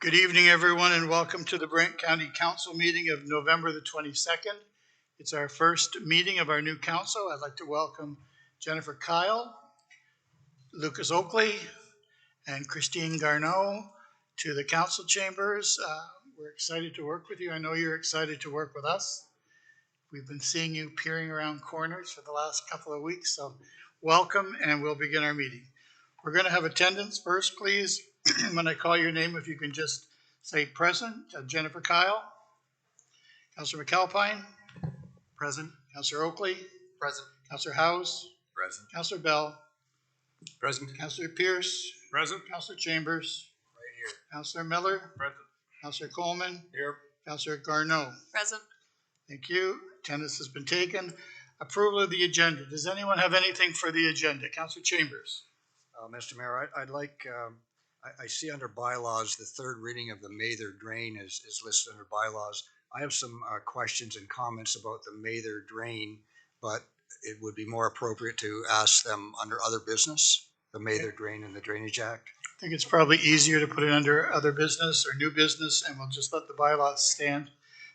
Good evening, everyone, and welcome to the Brant County Council meeting of November the 22nd. It's our first meeting of our new council. I'd like to welcome Jennifer Kyle, Lucas Oakley, and Christine Garneau to the council chambers. We're excited to work with you. I know you're excited to work with us. We've been seeing you peering around corners for the last couple of weeks, so welcome, and we'll begin our meeting. We're going to have attendance first, please. When I call your name, if you can just say present. Jennifer Kyle. Councillor McAlpine. Present. Councillor Oakley. Present. Councillor Howes. Present. Councillor Bell. Present. Councillor Pierce. Present. Councillor Chambers. Right here. Councillor Miller. Present. Councillor Coleman. Here. Councillor Garneau. Present. Thank you. Attendance has been taken. Approval of the agenda. Does anyone have anything for the agenda? Councillor Chambers. Mr. Mayor, I'd like, I see under bylaws, the third reading of the Mather drain is listed under bylaws. I have some questions and comments about the Mather drain, but it would be more appropriate to ask them under other business, the Mather drain and the Drainage Act. I think it's probably easier to put it under other business or new business, and we'll just let the bylaws stand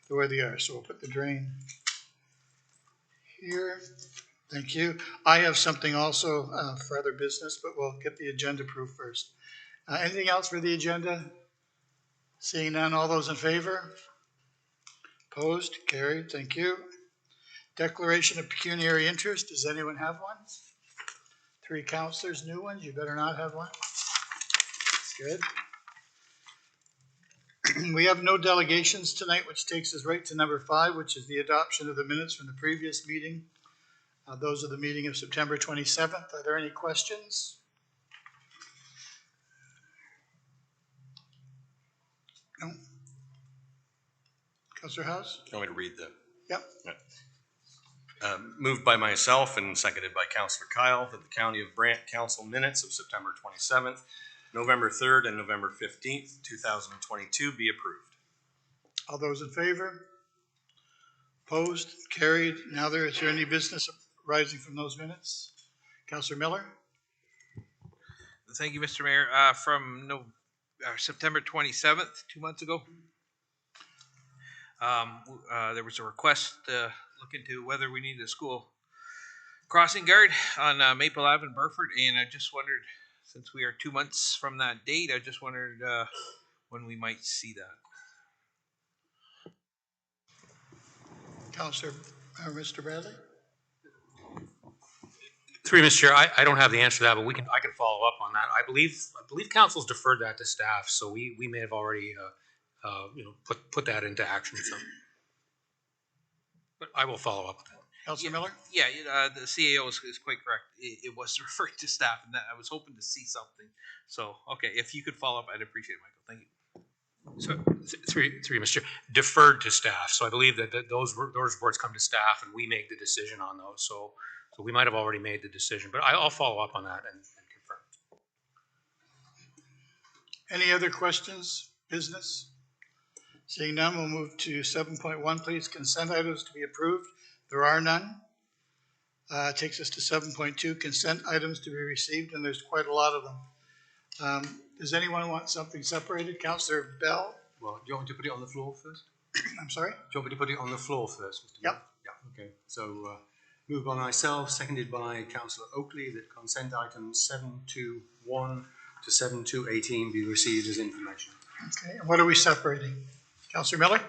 the way they are. So we'll put the drain here. Thank you. I have something also for other business, but we'll get the agenda approved first. Anything else for the agenda? Seeing none, all those in favor? Opposed? Carried. Thank you. Declaration of pecuniary interest. Does anyone have one? 3 councillors, new ones. You better not have one. Good. We have no delegations tonight, which takes us right to number 5, which is the adoption of the minutes from the previous meeting. Those are the meeting of September 27th. Are there any questions? No. Councillor House? You want me to read them? Yep. Moved by myself and seconded by Councillor Kyle that the County of Brant Council minutes of September 27th, November 3rd, and November 15th, 2022 be approved. All those in favor? Opposed? Carried. Now is there any business arising from those minutes? Councillor Miller? Thank you, Mr. Mayor. From September 27th, 2 months ago, there was a request to look into whether we needed a school crossing guard on Maple Ave in Burford, and I just wondered, since we are 2 months from that date, I just wondered when we might see that. Councillor, Mr. Bradley? Through Mr. Chair, I don't have the answer to that, but I can follow up on that. I believe council's deferred that to staff, so we may have already put that into action. So, but I will follow up with that. Councillor Miller? Yeah, the CAO is quite correct. It was referred to staff, and I was hoping to see something. So, okay, if you could follow up, I'd appreciate it, Michael. Thank you. So, three, Mr. Chair, deferred to staff. So I believe that those reports come to staff, and we make the decision on those. So we might have already made the decision, but I'll follow up on that and confirm. Any other questions? Business? Seeing none, we'll move to 7.1, please. Consent items to be approved. There are none. Takes us to 7.2, consent items to be received, and there's quite a lot of them. Does anyone want something separated? Councillor Bell? Well, do you want me to put it on the floor first? I'm sorry? Do you want me to put it on the floor first, Mr. Mayor? Yep. Yeah, okay. So moved by myself, seconded by Councillor Oakley, that consent items 7.2.1 to 7.2.18 be received as information. Okay, and what are we separating? Councillor Miller?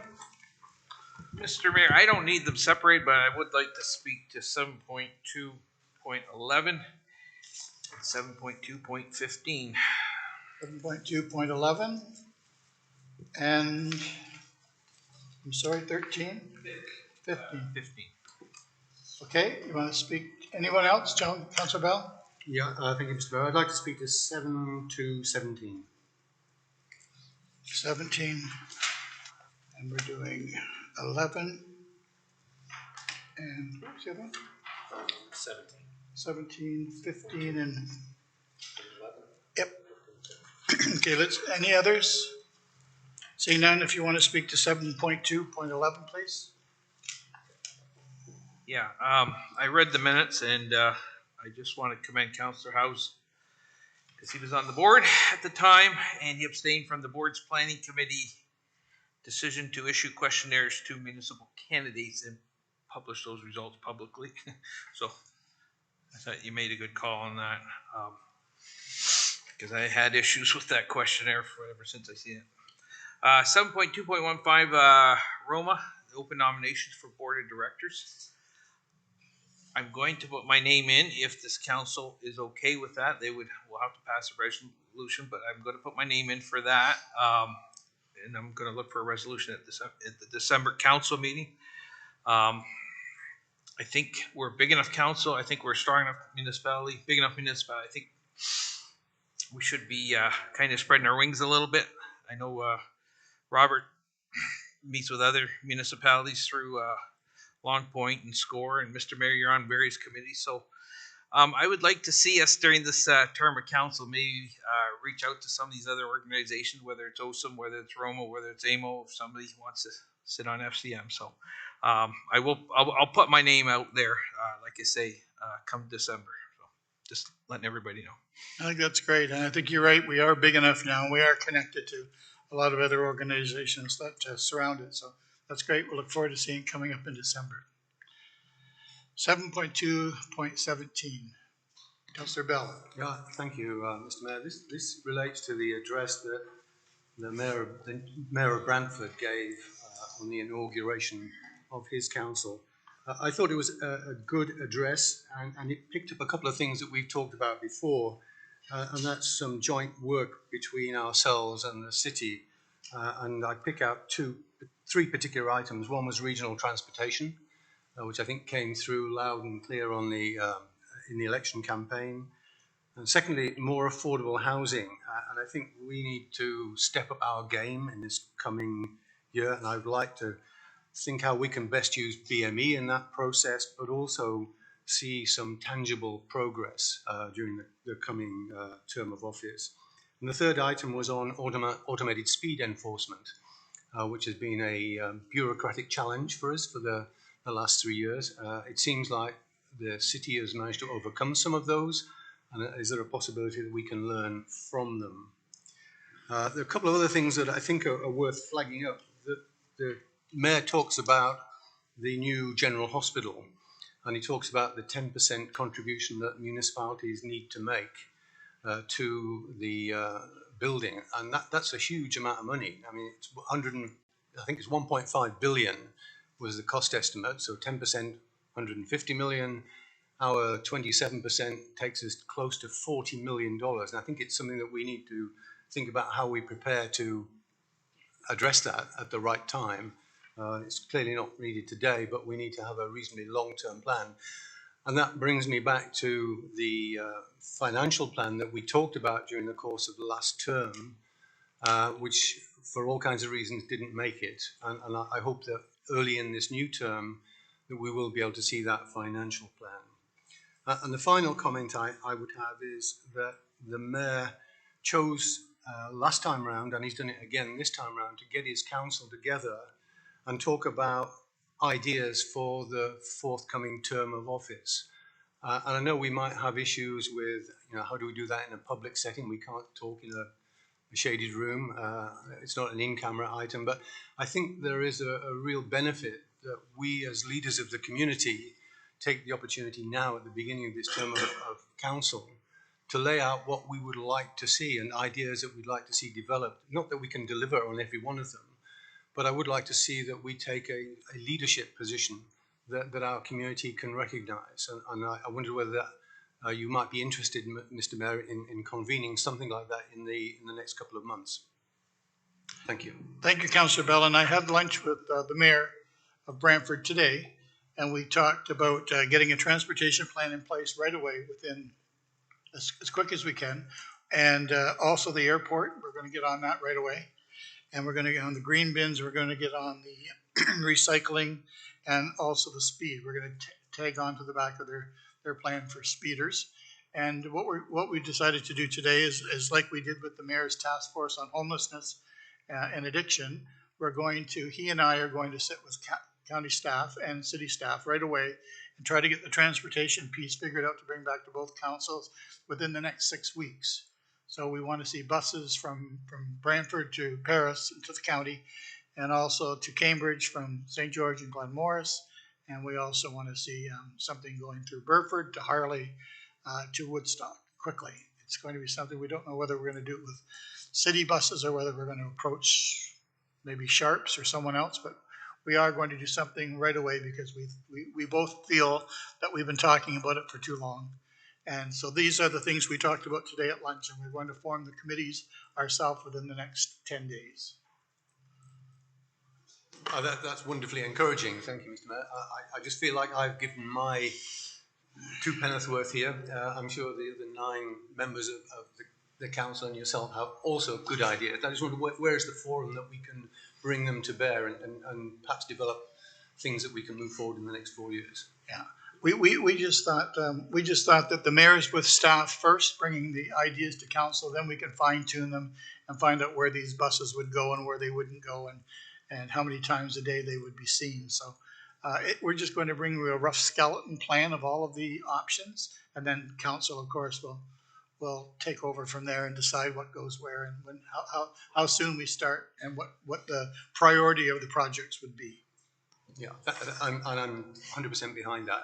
Mr. Mayor, I don't need them separated, but I would like to speak to 7.2.11 and 7.2.15. 7.2.11 and I'm sorry, 13? 15. 15. Okay, you want to speak? Anyone else? Councillor Bell? Yeah, thank you, Mr. Mayor. I'd like to speak to 7.2.17. 17, and we're doing 11, and what was the other one? 17, 15, and 11. Yep. Okay, any others? Seeing none, if you want to speak to 7.2.11, please. Yeah, I read the minutes, and I just want to commend Councillor House because he was on the board at the time, and he abstained from the board's planning committee decision to issue questionnaires to municipal candidates and publish those results publicly. So I thought you made a good call on that, because I had issues with that questionnaire ever since I seen it. 7.2.15, Roma, open nominations for board of directors. I'm going to put my name in if this council is okay with that. We'll have to pass a resolution, but I'm going to put my name in for that. And I'm going to look for a resolution at the December council meeting. I think we're a big enough council. I think we're a strong enough municipality, big enough municipality. I think we should be kind of spreading our wings a little bit. I know Robert meets with other municipalities through Long Point and SCORE, and Mr. Mayor, you're on various committees. So I would like to see us during this term of council maybe reach out to some of these other organizations, whether it's OSUM, whether it's Roma, whether it's AMO, if somebody wants to sit on FCM. So I'll put my name out there, like I say, come December. So just letting everybody know. I think that's great, and I think you're right. We are big enough now. We are connected to a lot of other organizations that surround it. So that's great. We'll look forward to seeing it coming up in December. 7.2.17. Councillor Bell. Yeah, thank you, Mr. Mayor. This relates to the address that the Mayor of Brantford gave on the inauguration of his council. I thought it was a good address, and it picked up a couple of things that we've talked about before, and that's some joint work between ourselves and the city. And I pick out three particular items. One was regional transportation, which I think came through loud and clear on in the election campaign. And secondly, more affordable housing. And I think we need to step up our game in this coming year. And I would like to think how we can best use BME in that process, but also see some tangible progress during the coming term of office. And the third item was on automated speed enforcement, which has been a bureaucratic challenge for us for the last 3 years. It seems like the city has managed to overcome some of those, and is there a possibility that we can learn from them? There are a couple of other things that I think are worth flagging up. The Mayor talks about the new general hospital, and he talks about the 10% contribution that municipalities need to make to the building, and that's a huge amount of money. I mean, it's I think it's 1.5 billion was the cost estimate, so 10%, 150 million. Our 27% takes us close to $40 million, and I think it's something that we need to think about how we prepare to address that at the right time. It's clearly not needed today, but we need to have a reasonably long-term plan. And that brings me back to the financial plan that we talked about during the course of the last term, which for all kinds of reasons didn't make it. And I hope that early in this new term that we will be able to see that financial plan. And the final comment I would have is that the Mayor chose last time round, and he's done it again this time round, to get his council together and talk about ideas for the forthcoming term of office. And I know we might have issues with, how do we do that in a public setting? We can't talk in a shaded room. It's not an in-camera item, but I think there is a real benefit that we as leaders of the community take the opportunity now at the beginning of this term of council to lay out what we would like to see and ideas that we'd like to see developed. Not that we can deliver on every one of them, but I would like to see that we take a leadership position that our community can recognise. And I wonder whether that you might be interested, Mr. Mayor, in convening something like that in the next couple of months. Thank you. Thank you, Councillor Bell. And I had lunch with the Mayor of Brantford today, and we talked about getting a transportation plan in place right away within as quick as we can. And also the airport, we're going to get on that right away. And we're going to get on the green bins, we're going to get on the recycling, and also the speed. We're going to tag on to the back of their plan for speeders. And what we decided to do today is like we did with the Mayor's task force on homelessness and addiction. He and I are going to sit with county staff and city staff right away and try to get the transportation piece figured out to bring back to both councils within the next 6 weeks. So we want to see buses from Brantford to Paris to the county, and also to Cambridge from St. George and Glen Morris. And we also want to see something going through Burford to Harley to Woodstock quickly. It's going to be something we don't know whether we're going to do it with city buses or whether we're going to approach maybe Sharps or someone else, but we are going to do something right away because we both feel that we've been talking about it for too long. And so these are the things we talked about today at lunch, and we're going to form the committees ourselves within the next 10 days. That's wonderfully encouraging. Thank you, Mr. Mayor. I just feel like I've given my two penneth worth here. I'm sure the other 9 members of the council and yourself have also good ideas. I just wonder where's the forum that we can bring them to bear and perhaps develop things that we can move forward in the next 4 years. Yeah, we just thought that the mayor's with staff first, bringing the ideas to council, then we can fine tune them and find out where these buses would go and where they wouldn't go, and how many times a day they would be seen. So we're just going to bring you a rough skeleton plan of all of the options, and then council, of course, will take over from there and decide what goes where and when, how soon we start, and what the priority of the projects would be. Yeah, I'm 100% behind that.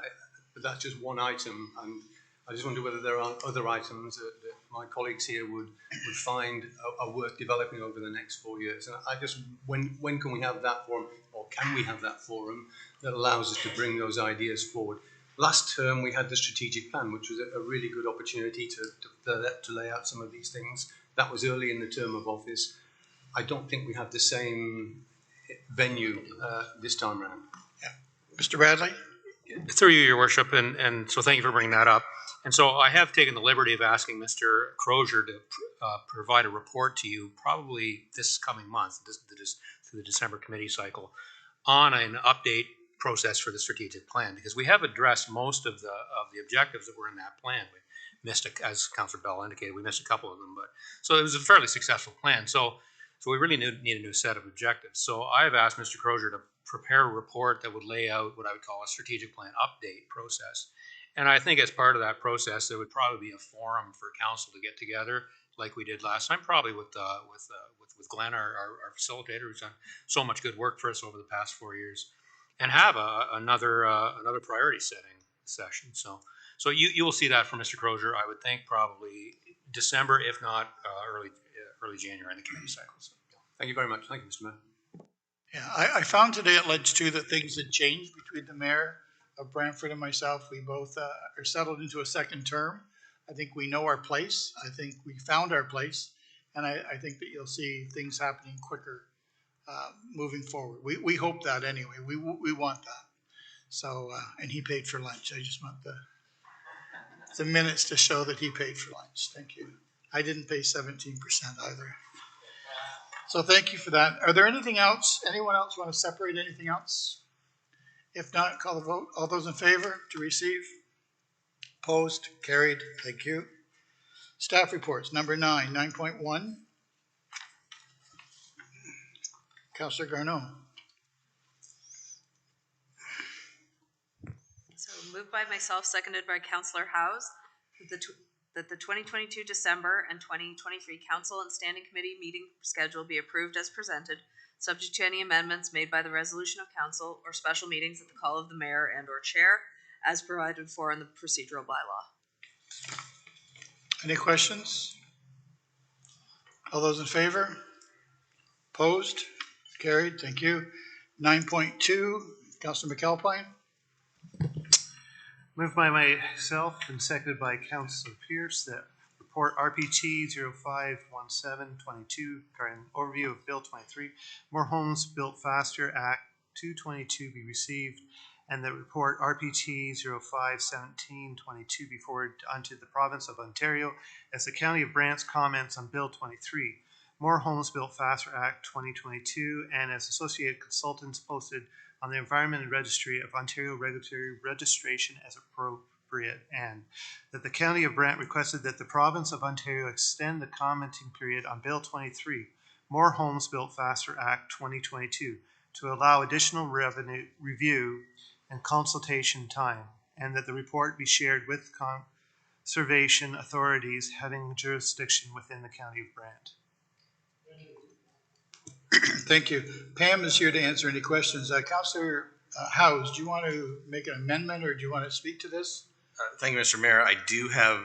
But that's just one item, and I just wonder whether there are other items that my colleagues here would find are worth developing over the next 4 years. And I just, when can we have that forum, or can we have that forum that allows us to bring those ideas forward? Last term we had the strategic plan, which was a really good opportunity to lay out some of these things. That was early in the term of office. I don't think we have the same venue this time around. Yeah. Mr. Bradley? Through you, Your Worship, and so thank you for bringing that up. And so I have taken the liberty of asking Mr. Crozier to provide a report to you probably this coming month, through the December committee cycle, on an update process for the strategic plan, because we have addressed most of the objectives that were in that plan. We missed, as Councillor Bell indicated, we missed a couple of them, but so it was a fairly successful plan. So we really need a new set of objectives. So I have asked Mr. Crozier to prepare a report that would lay out what I would call a strategic plan update process. And I think as part of that process, there would probably be a forum for council to get together, like we did last time, probably with Glenn, our facilitator, who's done so much good work for us over the past 4 years, and have another priority setting session. So you will see that from Mr. Crozier. I would think probably December, if not early January in the committee cycle. So, thank you very much. Thank you, Mr. Mayor. Yeah, I found today at lunch too that things had changed between the mayor of Brantford and myself. We both are settled into a second term. I think we know our place. I think we found our place, and I think that you'll see things happening quicker moving forward. We hope that anyway. We want that. So and he paid for lunch. I just want the minutes to show that he paid for lunch. Thank you. I didn't pay 17% either. So thank you for that. Are there anything else? Anyone else want to separate anything else? If not, call the vote. All those in favor to receive? Opposed? Carried. Thank you. Staff reports. Number 9, 9.1. Councillor Garneau. So moved by myself, seconded by Councillor Howes, that the 2022 December and 2023 Council and Standing Committee meeting schedule be approved as presented, subject to any amendments made by the resolution of Council or special meetings at the call of the Mayor and or Chair, as provided for in the procedural bylaw. Any questions? All those in favor? Opposed? Carried. Thank you. 9.2, Councillor McAlpine. Moved by myself and seconded by Councillor Pierce that report RPT 051722, an overview of Bill 23, More Homes Built Faster Act 222 be received, and that report RPT 051722 be forwarded onto the province of Ontario as the County of Brant's comments on Bill 23, More Homes Built Faster Act 2022, and as associated consultants posted on the Environment and Registry of Ontario Regulatory Registration as appropriate, and that the County of Brant requested that the Province of Ontario extend the commenting period on Bill 23, More Homes Built Faster Act 2022, to allow additional revenue review and consultation time, and that the report be shared with conservation authorities having jurisdiction within the county of Brant. Thank you. Pam is here to answer any questions. Councillor Howes, do you want to make an amendment or do you want to speak to this? Thank you, Mr. Mayor. I do have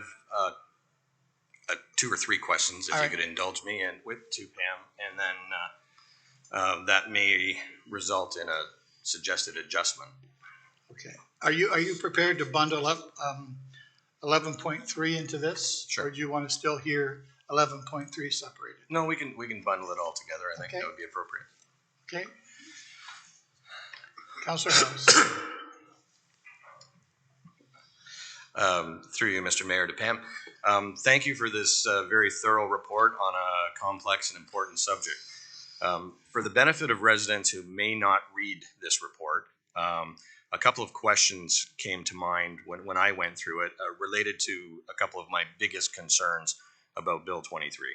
2 or 3 questions, if All you right. could indulge me, and to Pam, and then that may result in a suggested adjustment. Okay. Are you prepared to bundle up 11.3 into this? Sure. Or do you want to still hear 11.3 separated? No, we can bundle it all together. I think Okay. that would be appropriate. Okay. Councillor House. Through you, Mr. Mayor, to Pam. Thank you for this very thorough report on a complex and important subject. For the benefit of residents who may not read this report, a couple of questions came to mind when I went through it related to a couple of my biggest concerns about Bill 23.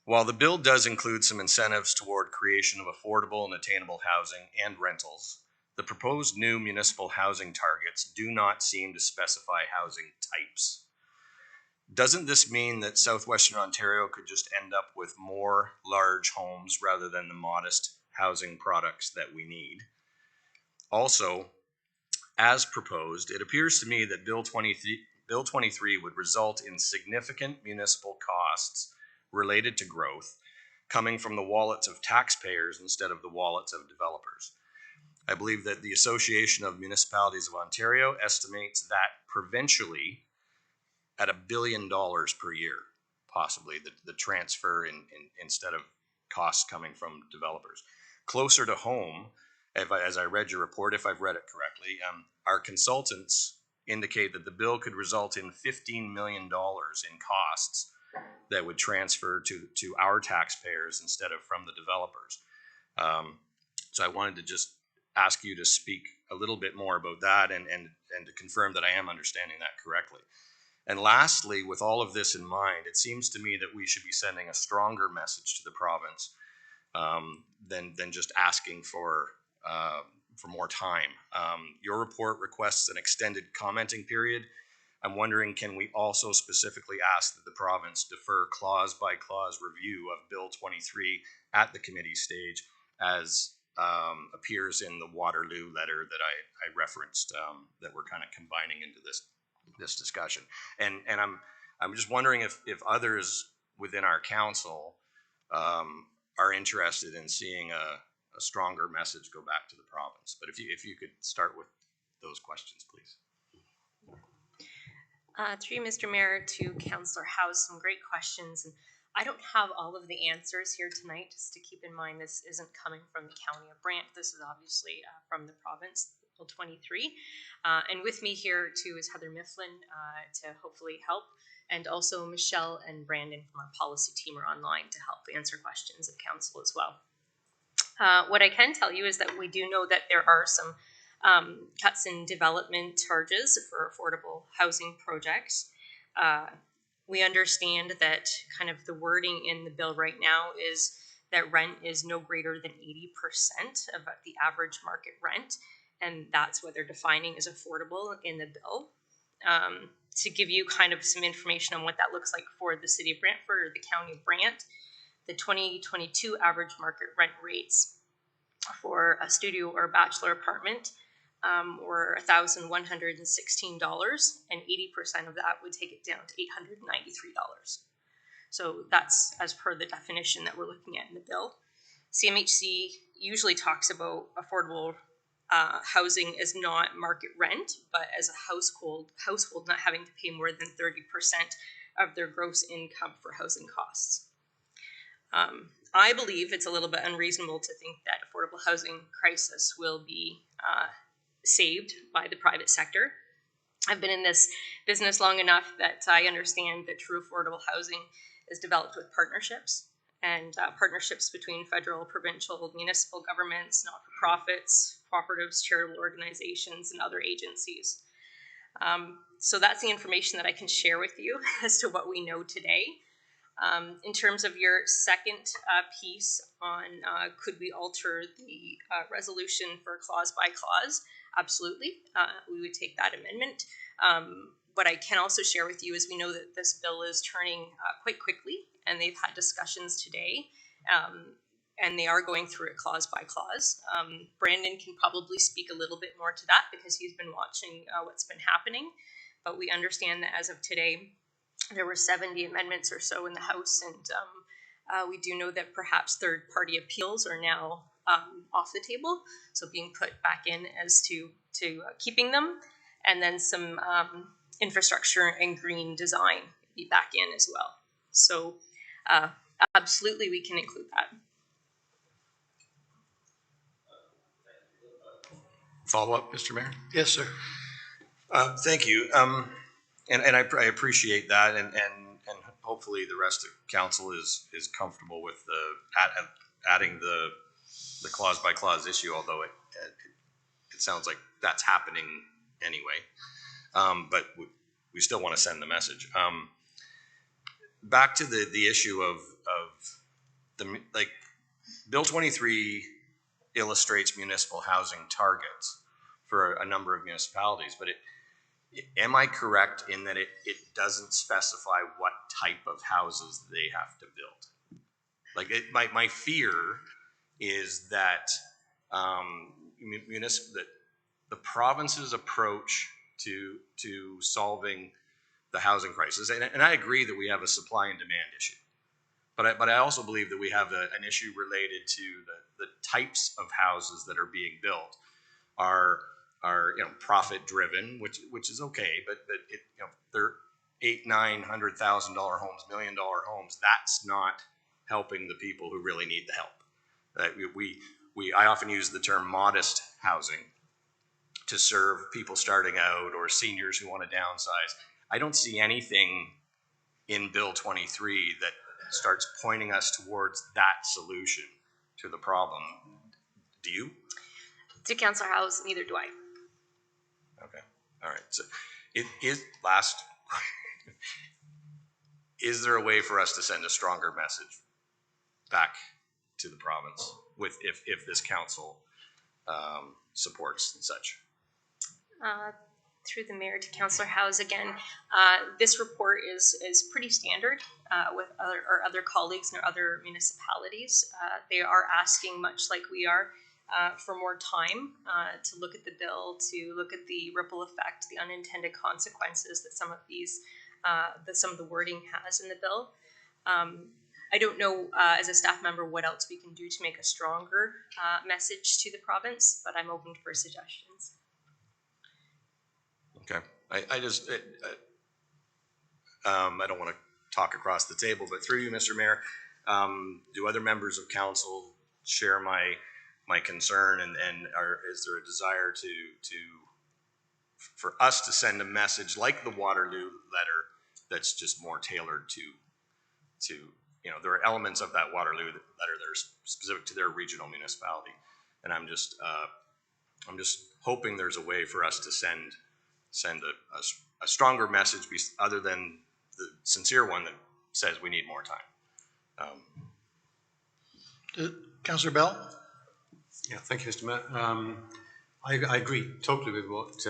While the bill does include some incentives toward creation of affordable and attainable housing and rentals, the proposed new municipal housing targets do not seem to specify housing types. Doesn't this mean that southwestern Ontario could just end up with more large homes rather than the modest housing products that we need? Also, as proposed, it appears to me that Bill 23 would result in significant municipal costs related to growth coming from the wallets of taxpayers instead of the wallets of developers. I believe that the Association of Municipalities of Ontario estimates that provincially at $1 billion per year, possibly the transfer instead of costs coming from developers. Closer to home, as I read your report, if I've read it correctly, our consultants indicate that the bill could result in $15 million in costs that would transfer to our taxpayers instead of from the developers. So I wanted to just ask you to speak a little bit more about that and to confirm that I am understanding that correctly. And lastly, with all of this in mind, it seems to me that we should be sending a stronger message to the province than just asking for more time. Your report requests an extended commenting period. I'm wondering, can we also specifically ask that the province defer clause by clause review of Bill 23 at the committee stage, as appears in the Waterloo letter that I referenced, that we're kind of combining into this discussion. And I'm just wondering if others within our council are interested in seeing a stronger message go back to the province. But if you could start with those questions, please. Through you, Mr. Mayor, to Councillor House, some great questions. And I don't have all of the answers here tonight, just to keep in mind this isn't coming from the County of Brant. This is obviously from the province, Bill 23. And with me here too is Heather Mifflin to hopefully help, and also Michelle and Brandon from our policy team are online to help answer questions of council as well. What I can tell you is that we do know that there are some cuts in development charges for affordable housing projects. We understand that kind of the wording in the bill right now is that rent is no greater than 80% of the average market rent, and that's what they're defining as affordable in the bill. To give you kind of some information on what that looks like for the city of Brantford or the county of Brant, the 2022 average market rent rates for a studio or bachelor apartment were $1,116, and 80% of that would take it down to $893. So that's as per the definition that we're looking at in the bill. CMHC usually talks about affordable housing as not market rent, but as a household not having to pay more than 30% of their gross income for housing costs. I believe it's a little bit unreasonable to think that affordable housing crisis will be saved by the private sector. I've been in this business long enough that I understand that true affordable housing is developed with partnerships, and partnerships between federal, provincial, municipal governments, not-for-profits, cooperatives, charitable organizations, and other agencies. So that's the information that I can share with you as to what we know today. In terms of your second piece on could we alter the resolution for clause by clause, absolutely. We would take that amendment. what I can also share with you is we know that this bill is turning quite quickly, and they've had discussions today, and they are going through it clause by clause. Brandon can probably speak a little bit more to that because he's been watching what's been happening, but we understand that as of today, there were 70 amendments or so in the House, and we do know that perhaps third-party appeals are now off the table, so being put back in as to keeping them, and then some infrastructure and green design be back in as well. So absolutely, we can include that. Follow up, Mr. Mayor? Yes, sir. Thank you. And I appreciate that, and hopefully the rest of council is comfortable with adding the clause by clause issue, although it sounds like that's happening anyway. But we still want to send the message. Back to the issue of the, like, Bill 23 illustrates municipal housing targets for a number of municipalities, but am I correct in that it doesn't specify what type of houses they have to build? Like, my fear is that the province's approach to solving the housing crisis, and I agree that we have a supply and demand issue, but I also believe that we have an issue related to the types of houses that are being built are profit driven, which is okay, but they're $800,000-$900,000 homes, $1 million homes. That's not helping the people who really need the help. I often use the term modest housing to serve people starting out or seniors who want to downsize. I don't see anything in Bill 23 that starts pointing us towards that solution to the problem. Do you? To Councillor House, neither do I. Okay. All right. So is there a way for us to send a stronger message back to the province if this council supports and such? Through the mayor to Councillor House again, this report is pretty standard with other colleagues in other municipalities. They are asking, much like we are, for more time to look at the bill, to look at the ripple effect, the unintended consequences that some of the wording has in the bill. I don't know, as a staff member, what else we can do to make a stronger message to the province, but I'm open for suggestions. Okay. I don't want to talk across the table, but through you, Mr. Mayor, do other members of council share my concern, and is there a desire for us to send a message like the Waterloo letter that's just more tailored to there are elements of that Waterloo letter that are specific to their regional municipality, and I'm just hoping there's a way for us to send a stronger message other than the sincere one that says we need more time. Councillor Bell? Yeah, thank you, Mr. Mayor. I agree totally with what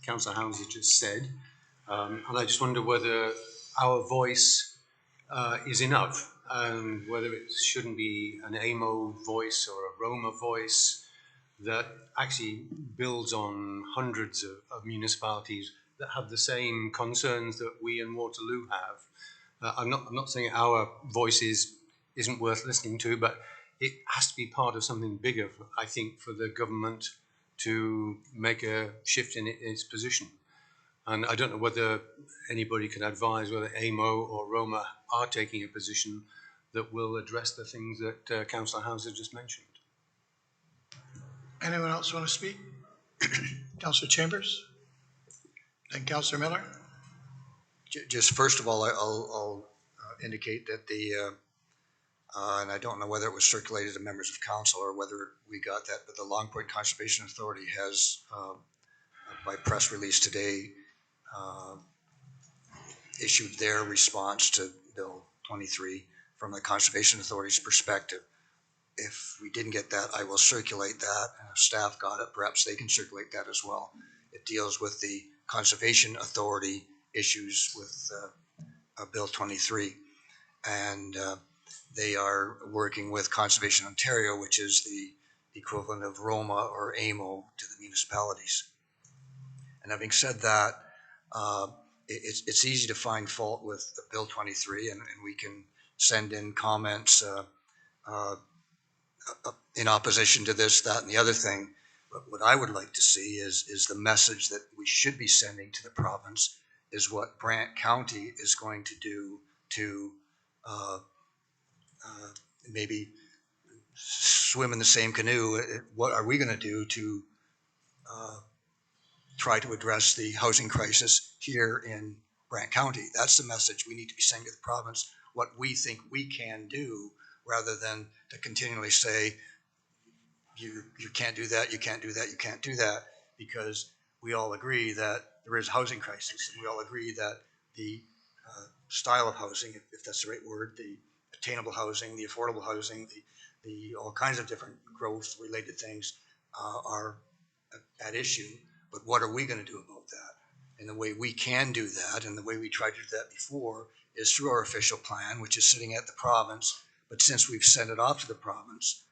Councillor Hounsey just said, and I just wonder whether our voice is enough, and whether it shouldn't be an AMO voice or a Roma voice that actually builds on hundreds of municipalities that have the same concerns that we in Waterloo have. I'm not saying our voice isn't worth listening to, but it has to be part of something bigger, I think, for the government to make a shift in its position. And I don't know whether anybody can advise whether AMO or Roma are taking a position that will address the things that Councillor House has just mentioned. Anyone else want to speak? Councillor Chambers? Then Councillor Miller? Just first of all, I'll indicate that and I don't know whether it was circulated to members of council or whether we got that, but the Long Point Conservation Authority has, by press release today, issued their response to Bill 23 from the Conservation Authority's perspective. If we didn't get that, I will circulate that, and if staff got it, perhaps they can circulate that as well. It deals with the Conservation Authority issues with Bill 23. And they are working with Conservation Ontario, which is the equivalent of Roma or AMO to the municipalities. And having said that, it's easy to find fault with the Bill 23, and we can send in comments in opposition to this, that, and the other thing. But what I would like to see is the message that we should be sending to the province is what Brant County is going to do to maybe swim in the same canoe. What are we going to do to try to address the housing crisis here in Brant County? That's the message we need to be sending to the province, what we think we can do, rather than to continually say, you can't do that, you can't do that, you can't do that, because we all agree that there is a housing crisis, and we all agree that the style of housing, if that's the right word, the attainable housing, the affordable housing, the all kinds of different growth related things are at issue. But what are we going to do about that? And the way we can do that, and the way we tried to do that before, is through our official plan, which is sitting at the province. But since we've sent it off to the province,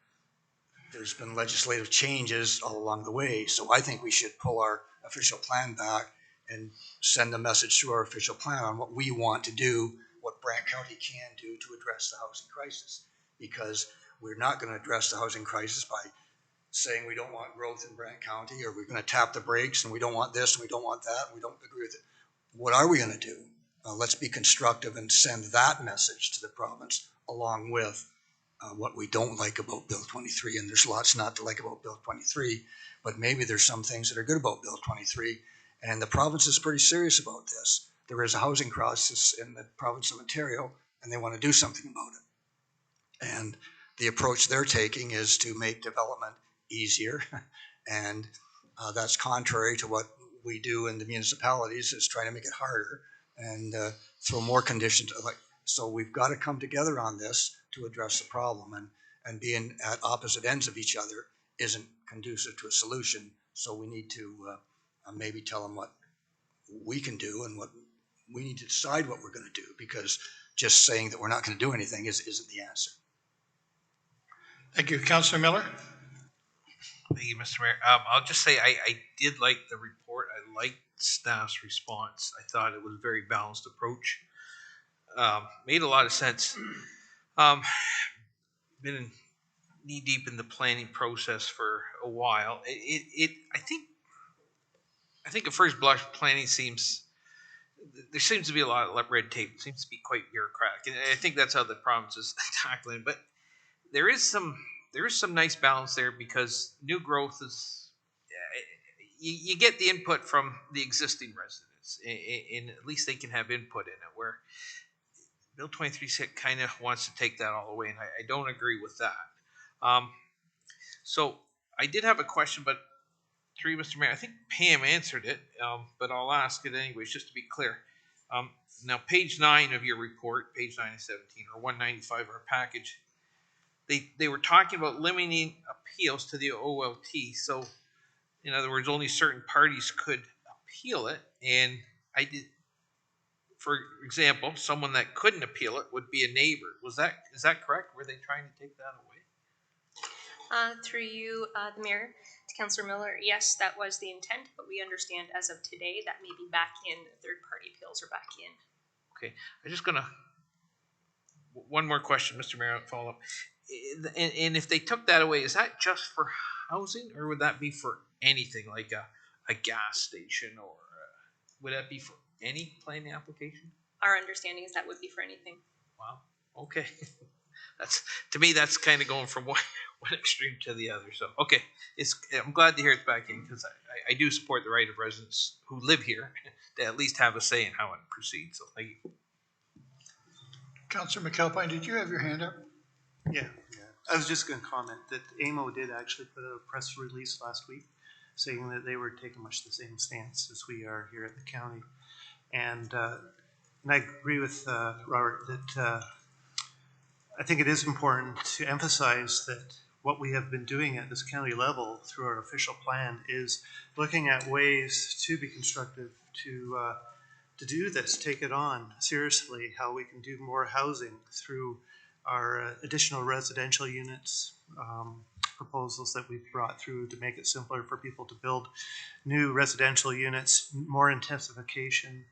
there's been legislative changes all along the way. So I think we should pull our official plan back and send a message through our official plan on what we want to do, what Brant County can do to address the housing crisis. Because we're not going to address the housing crisis by saying we don't want growth in Brant County, or we're going to tap the brakes and we don't want this and we don't want that and we don't agree with it. What are we going to do? Let's be constructive and send that message to the province along with what we don't like about Bill 23. And there's lots not to like about Bill 23, but maybe there's some things that are good about Bill 23. And the province is pretty serious about this. There is a housing crisis in the province of Ontario, and they want to do something about it. And the approach they're taking is to make development easier. And that's contrary to what we do in the municipalities, is trying to make it harder and throw more conditions. So we've got to come together on this to address the problem, and being at opposite ends of each other isn't conducive to a solution. So we need to maybe tell them what we can do and what we need to decide what we're going to do, because just saying that we're not going to do anything isn't the answer. Thank you. Councillor Miller? Thank you, Mr. Mayor. I'll just say I did like the report. I liked staff's response. I thought it was a very balanced approach. Made a lot of sense. Been knee deep in the planning process for a while. I think at first blush, planning there seems to be a lot of red tape. It seems to be quite bureaucratic, and I think that's how the province is tackling. But there is some nice balance there, because new growth is you get the input from the existing residents, and at least they can have input in it. Where Bill 23 kind of wants to take that all away, and I don't agree with that. So I did have a question, but through you, Mr. Mayor, I think Pam answered it, but I'll ask it anyways, just to be clear. Now, page 9 of your report, page 9 of 17, or 195 of our package, they were talking about limiting appeals to the OLT. So, in other words, only certain parties could appeal it. And for example, someone that couldn't appeal it would be a neighbor. Is that correct? Were they trying to take that away? Through you, the mayor, to Councillor Miller, yes, that was the intent, but we understand as of today that may be back in, third-party appeals are back in. Okay, I'm just gonna, one more question, Mr. Mayor, I'll follow up. And if they took that away, is that just for housing, or would that be for anything, like a gas station, or would that be for any planning application? Our understanding is that would be for anything. Wow, okay. To me, that's kind of going from one extreme to the other. So, okay, I'm glad to hear it's back in, because I do support the right of residents who live here to at least have a say in how it proceeds. So, thank you. Councillor McAlpine, did you have your hand up? Yeah. I was just going to comment that AMO did actually put out a press release last week saying that they were taking much the same stance as we are here at the county. And I agree with Robert that I think it is important to emphasize that what we have been doing at this county level through our official plan is looking at ways to be constructive, do this, take it on seriously, how we can do more housing through our additional residential units, proposals that we've brought through to make it simpler for people to build new residential units, more intensification.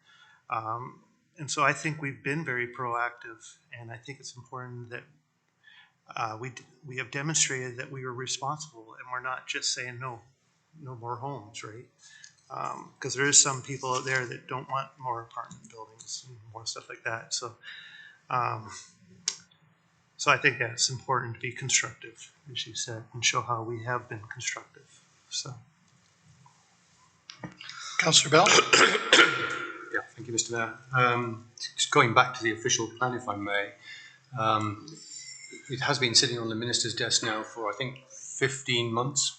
And so I think we've been very proactive, and I think it's important that we have demonstrated that we are responsible, and we're not just saying no more homes, right? Because there is some people out there that don't want more apartment buildings and more stuff like that. So, so I think it's important to be constructive, as you said, and show how we have been constructive. So, Councillor Bell? Yeah, thank you, Mr. Mayor. Just going back to the official plan, if I may, it has been sitting on the minister's desk now for, I think, 15 months,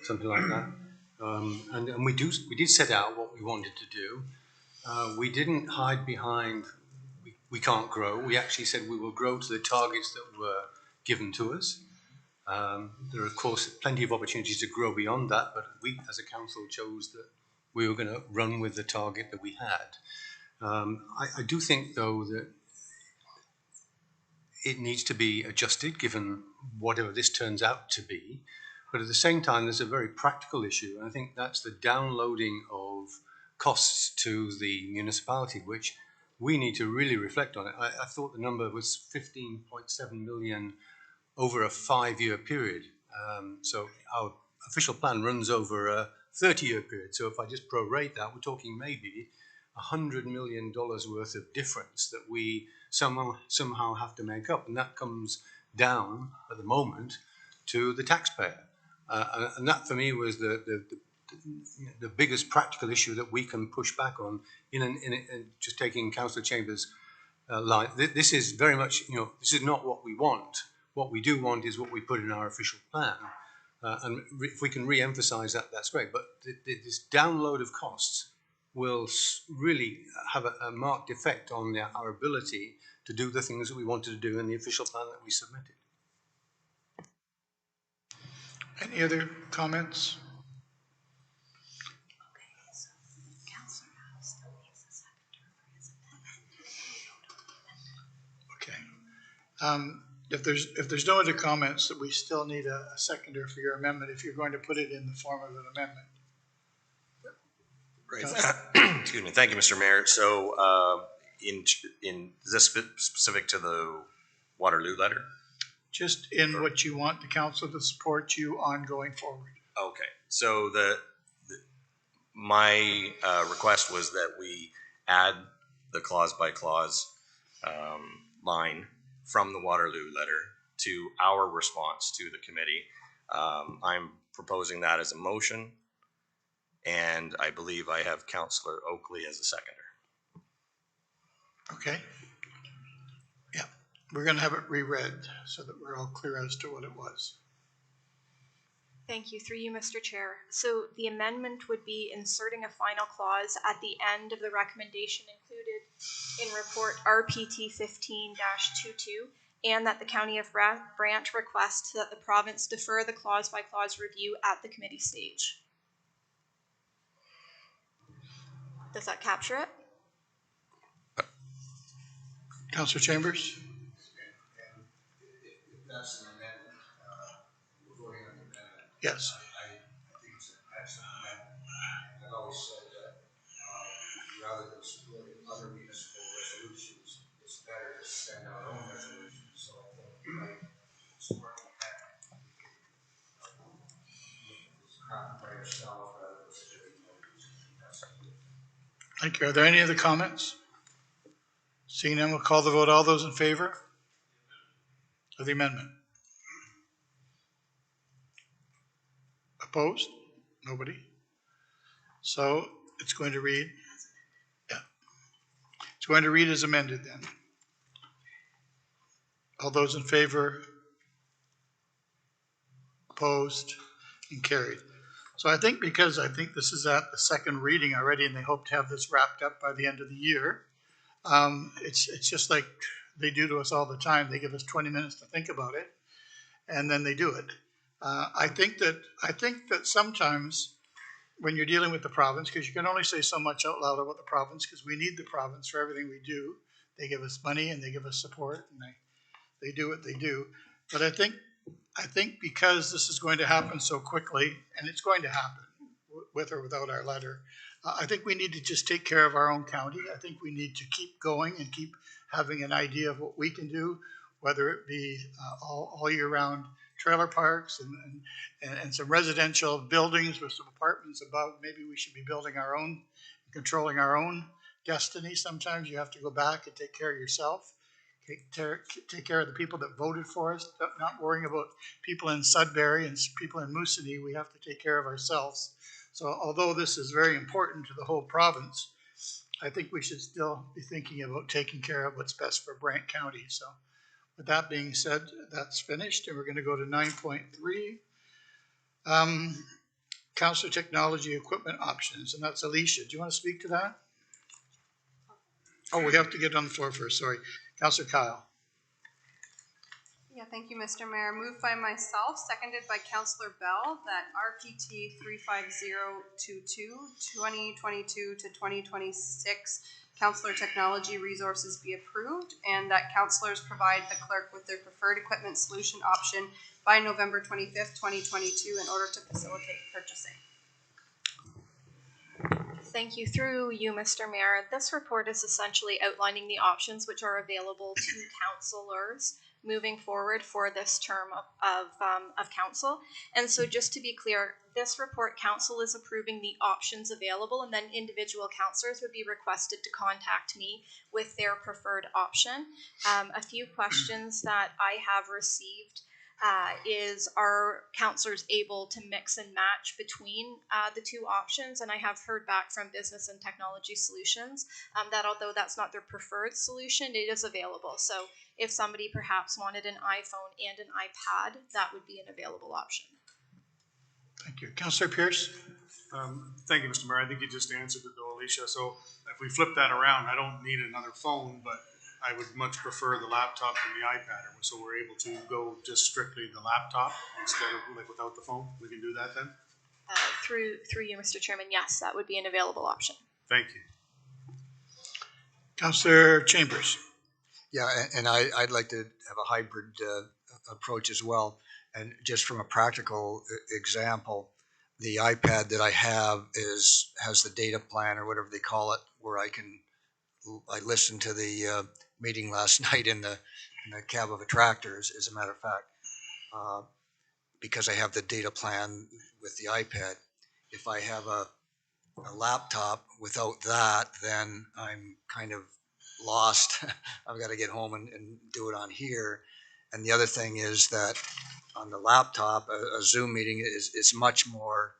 something like that. And we did set out what we wanted to do. We didn't hide behind we can't grow. We actually said we will grow to the targets that were given to us. There are, of course, plenty of opportunities to grow beyond that, but we as a council chose that we were going to run with the target that we had. I do think, though, that it needs to be adjusted given whatever this turns out to be. But at the same time, there's a very practical issue, and I think that's the downloading of costs to the municipality, which we need to really reflect on it. I thought the number was 15.7 million over a 5-year period. So our official plan runs over a 30-year period. So if I just prorate that, we're talking maybe $100 million worth of difference that we somehow have to make up. And that comes down at the moment to the taxpayer. And that for me was the biggest practical issue that we can push back on in just taking Councillor Chambers' line. This is very much, this is not what we want. What we do want is what we put in our official plan. And if we can re-emphasize that, that's great. But this download of costs will really have a marked effect on our ability to do the things that we wanted to do in the official plan that we submitted. Any other comments? Okay. If there's no other comments, that we still need a seconder for your amendment if you're going to put it in the form of an amendment. Right. Excuse me. Thank you, Mr. Mayor. So, is this specific to the Waterloo letter? Just in what you want the council to support you on going forward. Okay. So my request was that we add the clause by clause line from the Waterloo letter to our response to the committee. I'm proposing that as a motion, and I believe I have Councillor Oakley as a seconder. Okay. Yeah, we're going to have it reread so that we're all clear as to what it was. Thank you. Through you, Mr. Chair. So the amendment would be inserting a final clause at the end of the recommendation included in report RPT 15-22, and that the County of Brant requests that the province defer the clause-by-clause review at the committee stage. Does that capture it? Councillor Chambers? That's an amendment. We're voting on the amendment. Yes. I think it's an excellent amendment. I've always said that rather than supporting other municipal resolutions, it's better to send our own resolutions. So I think we might support the amendment. It's crafted by yourself rather than supporting others. Thank you. Are there any other comments? Seeing none, we'll call the vote. All those in favor of the amendment? Opposed? Nobody. So it's going to read, it's going to read as amended then. All those in favor? Opposed? And carried. So I think because I think this is at the second reading already, and they hope to have this wrapped up by the end of the year. It's just like they do to us all the time. They give us 20 minutes to think about it, and then they do it. I think that sometimes when you're dealing with the province, because you can only say so much out loud about the province, because we need the province for everything we do. They give us money and they give us support, and they do what they do. But I think because this is going to happen so quickly, and it's going to happen with or without our letter, I think we need to just take care of our own county. I think we need to keep going and keep having an idea of what we can do, whether it be all year round trailer parks and some residential buildings with some apartments above. Maybe we should be building our own, controlling our own destiny. Sometimes you have to go back and take care of yourself. Take care of the people that voted for us, not worrying about people in Sudbury and people in Moosonee. We have to take care of ourselves. So although this is very important to the whole province, I think we should still be thinking about taking care of what's best for Brant County. So with that being said, that's finished, and we're going to go to 9.3. Council technology equipment options, and that's Alicia. Do you want to speak to that? Oh, we have to get on the floor first, sorry. Councillor Kyle. Yeah, thank you, Mr. Mayor. Moved by myself, seconded by Councillor Bell, that RPT 35022 2022 to 2026 Councillor Technology Resources be approved, and that councillors provide the clerk with their preferred equipment solution option by November 25th, 2022 in order to facilitate purchasing. Thank you. Through you, Mr. Mayor, this report is essentially outlining the options which are available to councillors moving forward for this term of council. And so just to be clear, this report, council is approving the options available, and then individual councillors would be requested to contact me with their preferred option. A few questions that I have received is, are councillors able to mix and match between the two options? And I have heard back from Business and Technology Solutions that although that's not their preferred solution, it is available. So if somebody perhaps wanted an iPhone and an iPad, that would be an available option. Thank you. Councillor Pierce? Thank you, Mr. Mayor. I think you just answered it though, Alicia. So if we flip that around, I don't need another phone, but I would much prefer the laptop than the iPad. So we're able to go just strictly the laptop instead of like without the phone. We can do that then? Through you, Mr. Chairman, yes, that would be an available option. Thank you. Councillor Chambers? Yeah, and I'd like to have a hybrid approach as well. And just from a practical example, the iPad that I have has the data plan or whatever they call it, where I listened to the meeting last night in the cab of a tractor, as a matter of fact, because I have the data plan with the iPad. If I have a laptop without that, then I'm kind of lost. I've got to get home and do it on here. And the other thing is that on the laptop, a Zoom meeting is much more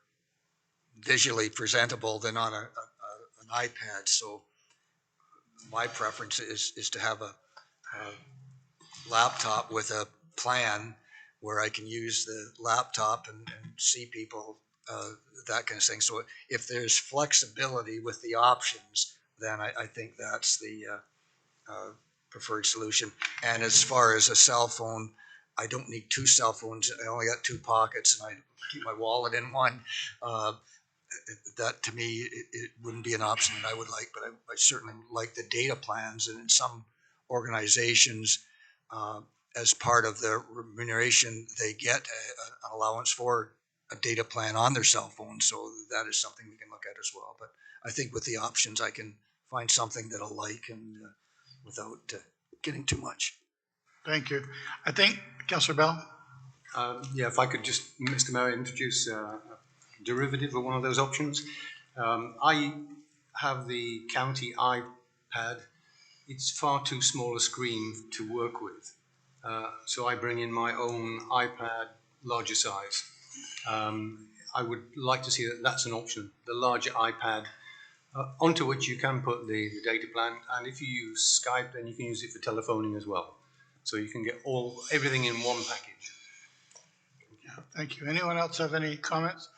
visually presentable than on an iPad. So my preference is to have a laptop with a plan where I can use the laptop and see people, that kind of thing. So if there's flexibility with the options, then I think that's the preferred solution. And as far as a cell phone, I don't need two cell phones. I only got two pockets, and I keep my wallet in one. That to me, it wouldn't be an option that I would like, but I certainly like the data plans. And in some organizations, as part of their remuneration, they get an allowance for a data plan on their cell phone. So that is something we can look at as well. But I think with the options, I can find something that I'll like and without getting too much. Thank you. I think, Councillor Bell? Yeah, if I could just, Mr. Mayor, introduce a derivative of one of those options. I have the county iPad. It's far too small a screen to work with. So I bring in my own iPad, larger size. I would like to see that that's an option, the larger iPad, onto which you can put the data plan. And if you use Skype, then you can use it for telephoning as well. So you can get everything in one package. Yeah, thank you. Anyone else have any comments?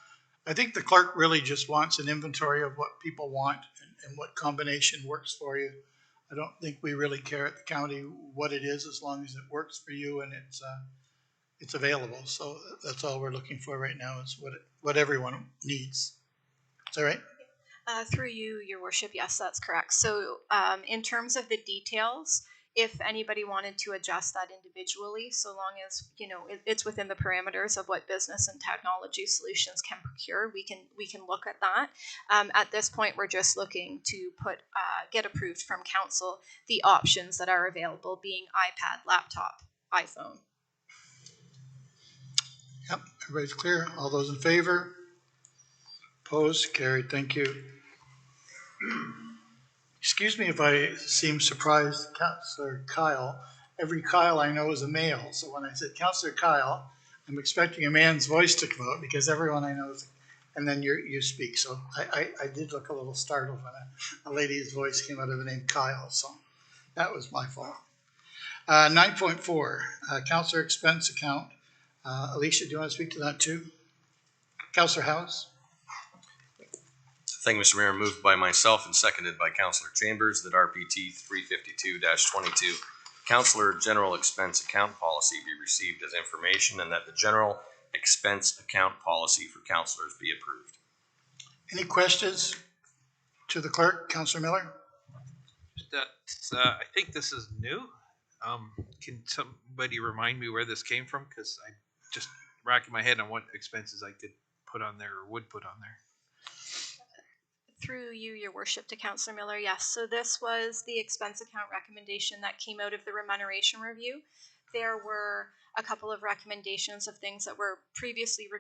I think the clerk really just wants an inventory of what people want and what combination works for you. I don't think we really care at the county what it is, as long as it works for you and it's available. So that's all we're looking for right now, is what everyone needs. Is that right? Through you, Your Worship, yes, that's correct. So in terms of the details, if anybody wanted to adjust that individually, so long as it's within the parameters of what business and technology solutions can procure, we can look at that. At this point, we're just looking to get approved from council the options that are available, being iPad, laptop, iPhone. Yep, everybody's clear. All those in favor? Opposed? Carried. Thank you. Excuse me if I seem surprised, Councillor Kyle. Every Kyle I know is a male, so when I said Councillor Kyle, I'm expecting a man's voice to come out because everyone I know is, and then you speak. So I did look a little startled when a lady's voice came out of the name Kyle, so that was my fault. 9.4, Councillor Expense Account. Alicia, do you want to speak to that too? Councillor House? Thank you, Mr. Mayor. Moved by myself and seconded by Councillor Chambers that RPT 352-22 Councillor General Expense Account Policy be received as information and that the General Expense Account Policy for councillors be approved. Any questions to the clerk, Councillor Miller? I think this is new. Can somebody remind me where this came from? Because I'm just racking my head on what expenses I could put on there or would put on there. Through you, Your Worship, to Councillor Miller, yes. So this was the expense account recommendation that came out of the remuneration review. There were a couple of recommendations of things that were previously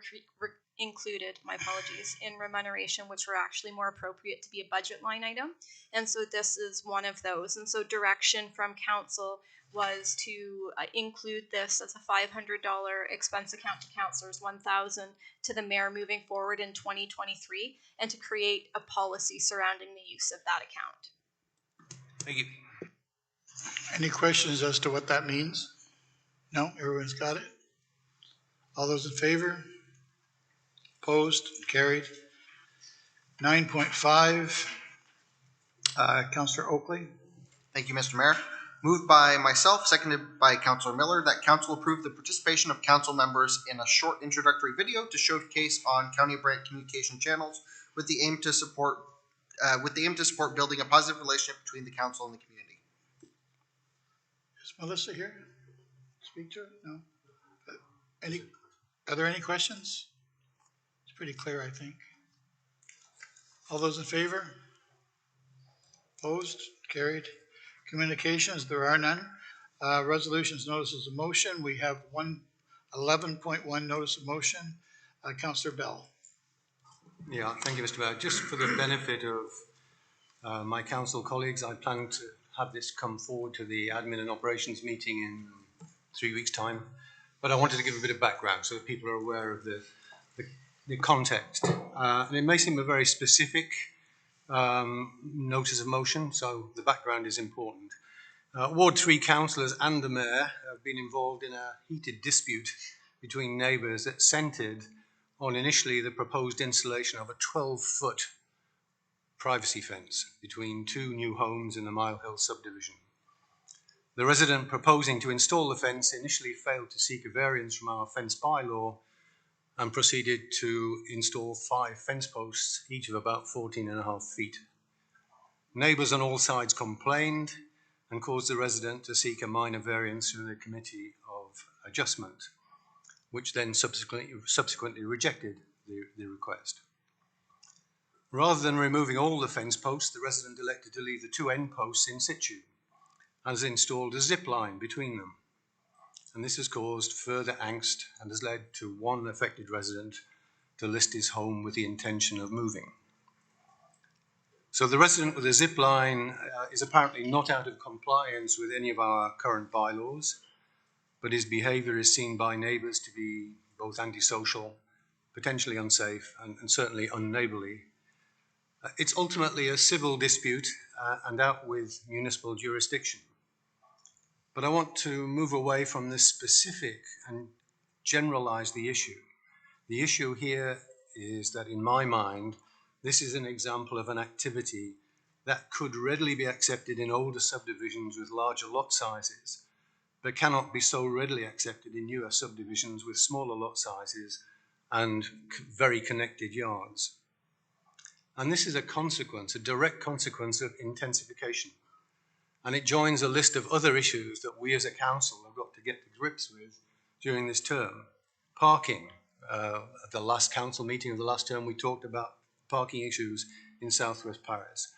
included, my apologies, in remuneration, which were actually more appropriate to be a budget line item. And so this is one of those. And so direction from council was to include this as a $500 expense account to councillors, $1,000 to the mayor moving forward in 2023, and to create a policy surrounding the use of that account. Thank you. Any questions as to what that means? No, everyone's got it. All those in favor? Opposed? Carried. 9.5, Councillor Oakley. Thank you, Mr. Mayor. Moved by myself, seconded by Councillor Miller, that council approve the participation of council members in a short introductory video to showcase on County of Brant communication channels with the aim to support building a positive relationship between the council and the community. Is Melissa here? Speak to her? No. Are there any questions? It's pretty clear, I think. All those in favor? Opposed? Carried. Communications, there are none. Resolutions, notices of motion. We have 11.1 notice of motion. Councillor Bell. Yeah, thank you, Mr. Mayor. Just for the benefit of my council colleagues, I plan to have this come forward to the admin and operations meeting in 3 weeks' time. But I wanted to give a bit of background so that people are aware of the context. And it may seem a very specific notice of motion, so the background is important. Ward 3 councillors and the mayor have been involved in a heated dispute between neighbours that centred on initially the proposed installation of a 12-foot privacy fence between two new homes in the Mile Hill subdivision. The resident proposing to install the fence initially failed to seek a variance from our fence bylaw and proceeded to install 5 fence posts, each of about 14.5 feet. Neighbours on all sides complained and caused the resident to seek a minor variance through the Committee of Adjustment, which then subsequently rejected the request. Rather than removing all the fence posts, the resident elected to leave the 2 end posts in situ and has installed a zip line between them. And this has caused further angst and has led to one affected resident to list his home with the intention of moving. So the resident with the zip line is apparently not out of compliance with any of our current bylaws, but his behaviour is seen by neighbours to be both antisocial, potentially unsafe, and certainly unneighbourly. It's ultimately a civil dispute and out with municipal jurisdiction. But I want to move away from this specific and generalise the issue. The issue here is that, in my mind, this is an example of an activity that could readily be accepted in older subdivisions with larger lot sizes, but cannot be so readily accepted in newer subdivisions with smaller lot sizes and very connected yards. And this is a consequence, a direct consequence of intensification. And it joins a list of other issues that we as a council have got to get to grips with during this term. Parking. At the last council meeting of the last term, we talked about parking issues in Southwest Paris.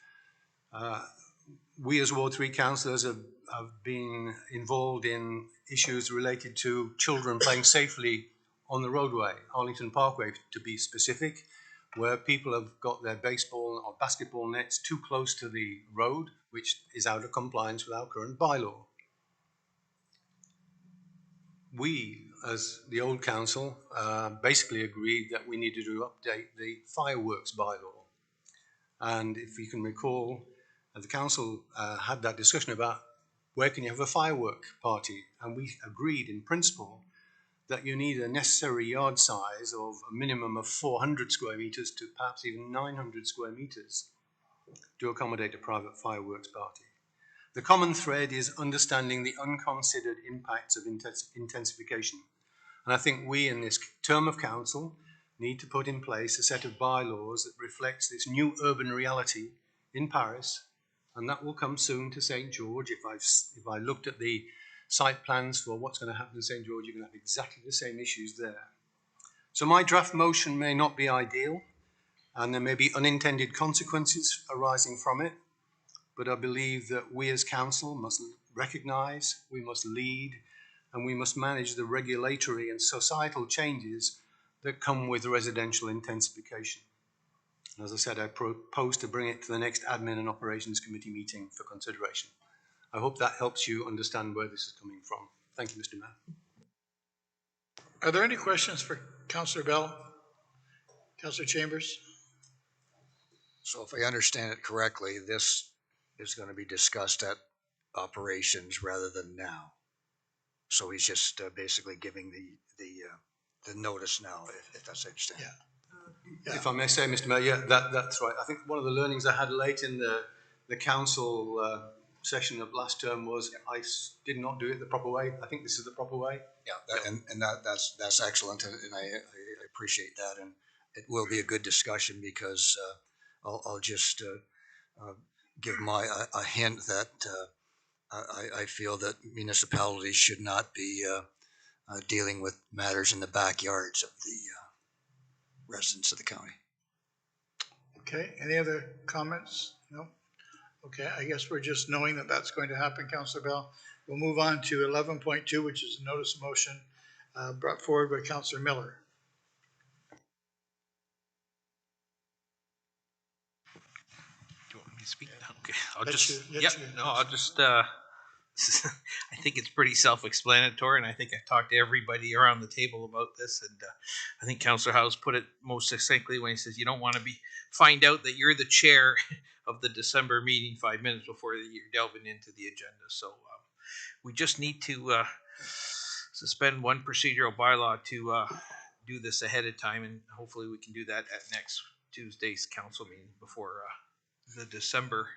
We as Ward 3 councillors have been involved in issues related to children playing safely on the roadway, Arlington Parkway to be specific, where people have got their baseball or basketball nets too close to the road, which is out of compliance with our current bylaw. We, as the old council, basically agreed that we needed to update the fireworks bylaw. And if you can recall, the council had that discussion about where can you have a firework party, and we agreed in principle that you need a necessary yard size of a minimum of 400 square meters to perhaps even 900 square meters to accommodate a private fireworks party. The common thread is understanding the unconsidered impacts of intensification. And I think we in this term of council need to put in place a set of bylaws that reflects this new urban reality in Paris, and that will come soon to St. George. If I looked at the site plans for what's going to happen in St. George, you're going to have exactly the same issues there. So my draft motion may not be ideal, and there may be unintended consequences arising from it, but I believe that we as council must recognise, we must lead, and we must manage the regulatory and societal changes that come with residential intensification. And as I said, I propose to bring it to the next Admin and Operations Committee meeting for consideration. I hope that helps you understand where this is coming from. Thank you, Mr. Mayor. Are there any questions for Councillor Bell? Councillor Chambers? So if I understand it correctly, this is going to be discussed at operations rather than now. So he's just basically giving the notice now, if that's understand. Yeah. If I may say, Mr. Mayor, yeah, that's right. I think one of the learnings I had late in the council session of last term was I did not do it the proper way. I think this is the proper way. Yeah, that's excellent, and I appreciate that, and it will be a good discussion because I'll just give a hint that I feel that municipalities should not be dealing with matters in the backyards of the residents of the county. Okay, any other comments? No? Okay, I guess we're just knowing that that's going to happen, Councillor Bell. We'll move on to 11.2, which is a notice of motion brought forward by Councillor Miller. Do you want me to speak now? Okay, I'll just, I think it's pretty self-explanatory, and I think I've talked to everybody around the table about this, and I think Councillor House put it most succinctly when he says you don't want to find out that you're the chair of the December meeting 5 minutes before you're delving into the agenda. So we just need to suspend one procedural bylaw to do this ahead of time, and hopefully we can do that at next Tuesday's council meeting before the December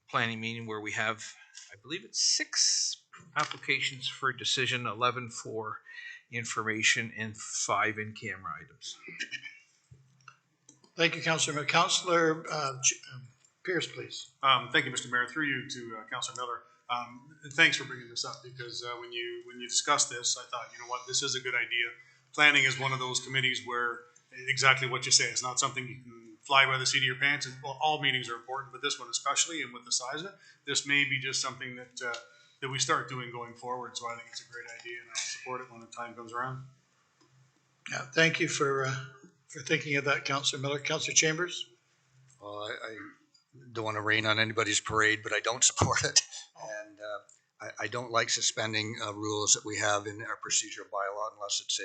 planning meeting, where we have, I believe it's 6 applications for decision, 11 for information, and 5 in-camera items. Thank you, Councillor Miller. Councillor Pierce, please. Thank you, Mr. Mayor. Through you to Councillor Miller. Thanks for bringing this up, because when you discussed this, I thought, you know what, this is a good idea. Planning is one of those committees where exactly what you say. It's not something you can fly by the seat of your pants. And, well, all meetings are important, but this one especially, and with the size of it, this may be just something that we start doing going forward. So I think it's a great idea, and I'll support it when the time comes around. Yeah, thank you for thinking of that, Councillor Miller. Councillor Chambers? Well, I don't want to rain on anybody's parade, but I don't support it. And I don't like suspending rules that we have in our procedural bylaw unless it's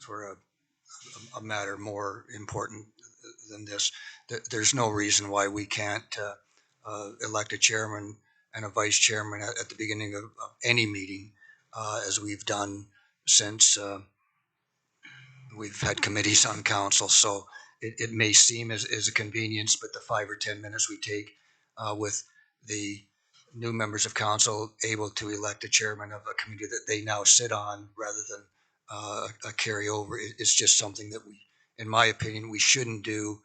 for a matter more important than this. There's no reason why we can't elect a chairman and a vice chairman at the beginning of any meeting, as we've done since we've had committees on council. So it may seem as a convenience, but the 5 or 10 minutes we take with the new members of council able to elect a chairman of a committee that they now sit on rather than a carryover, it's just something that we in my opinion, we shouldn't do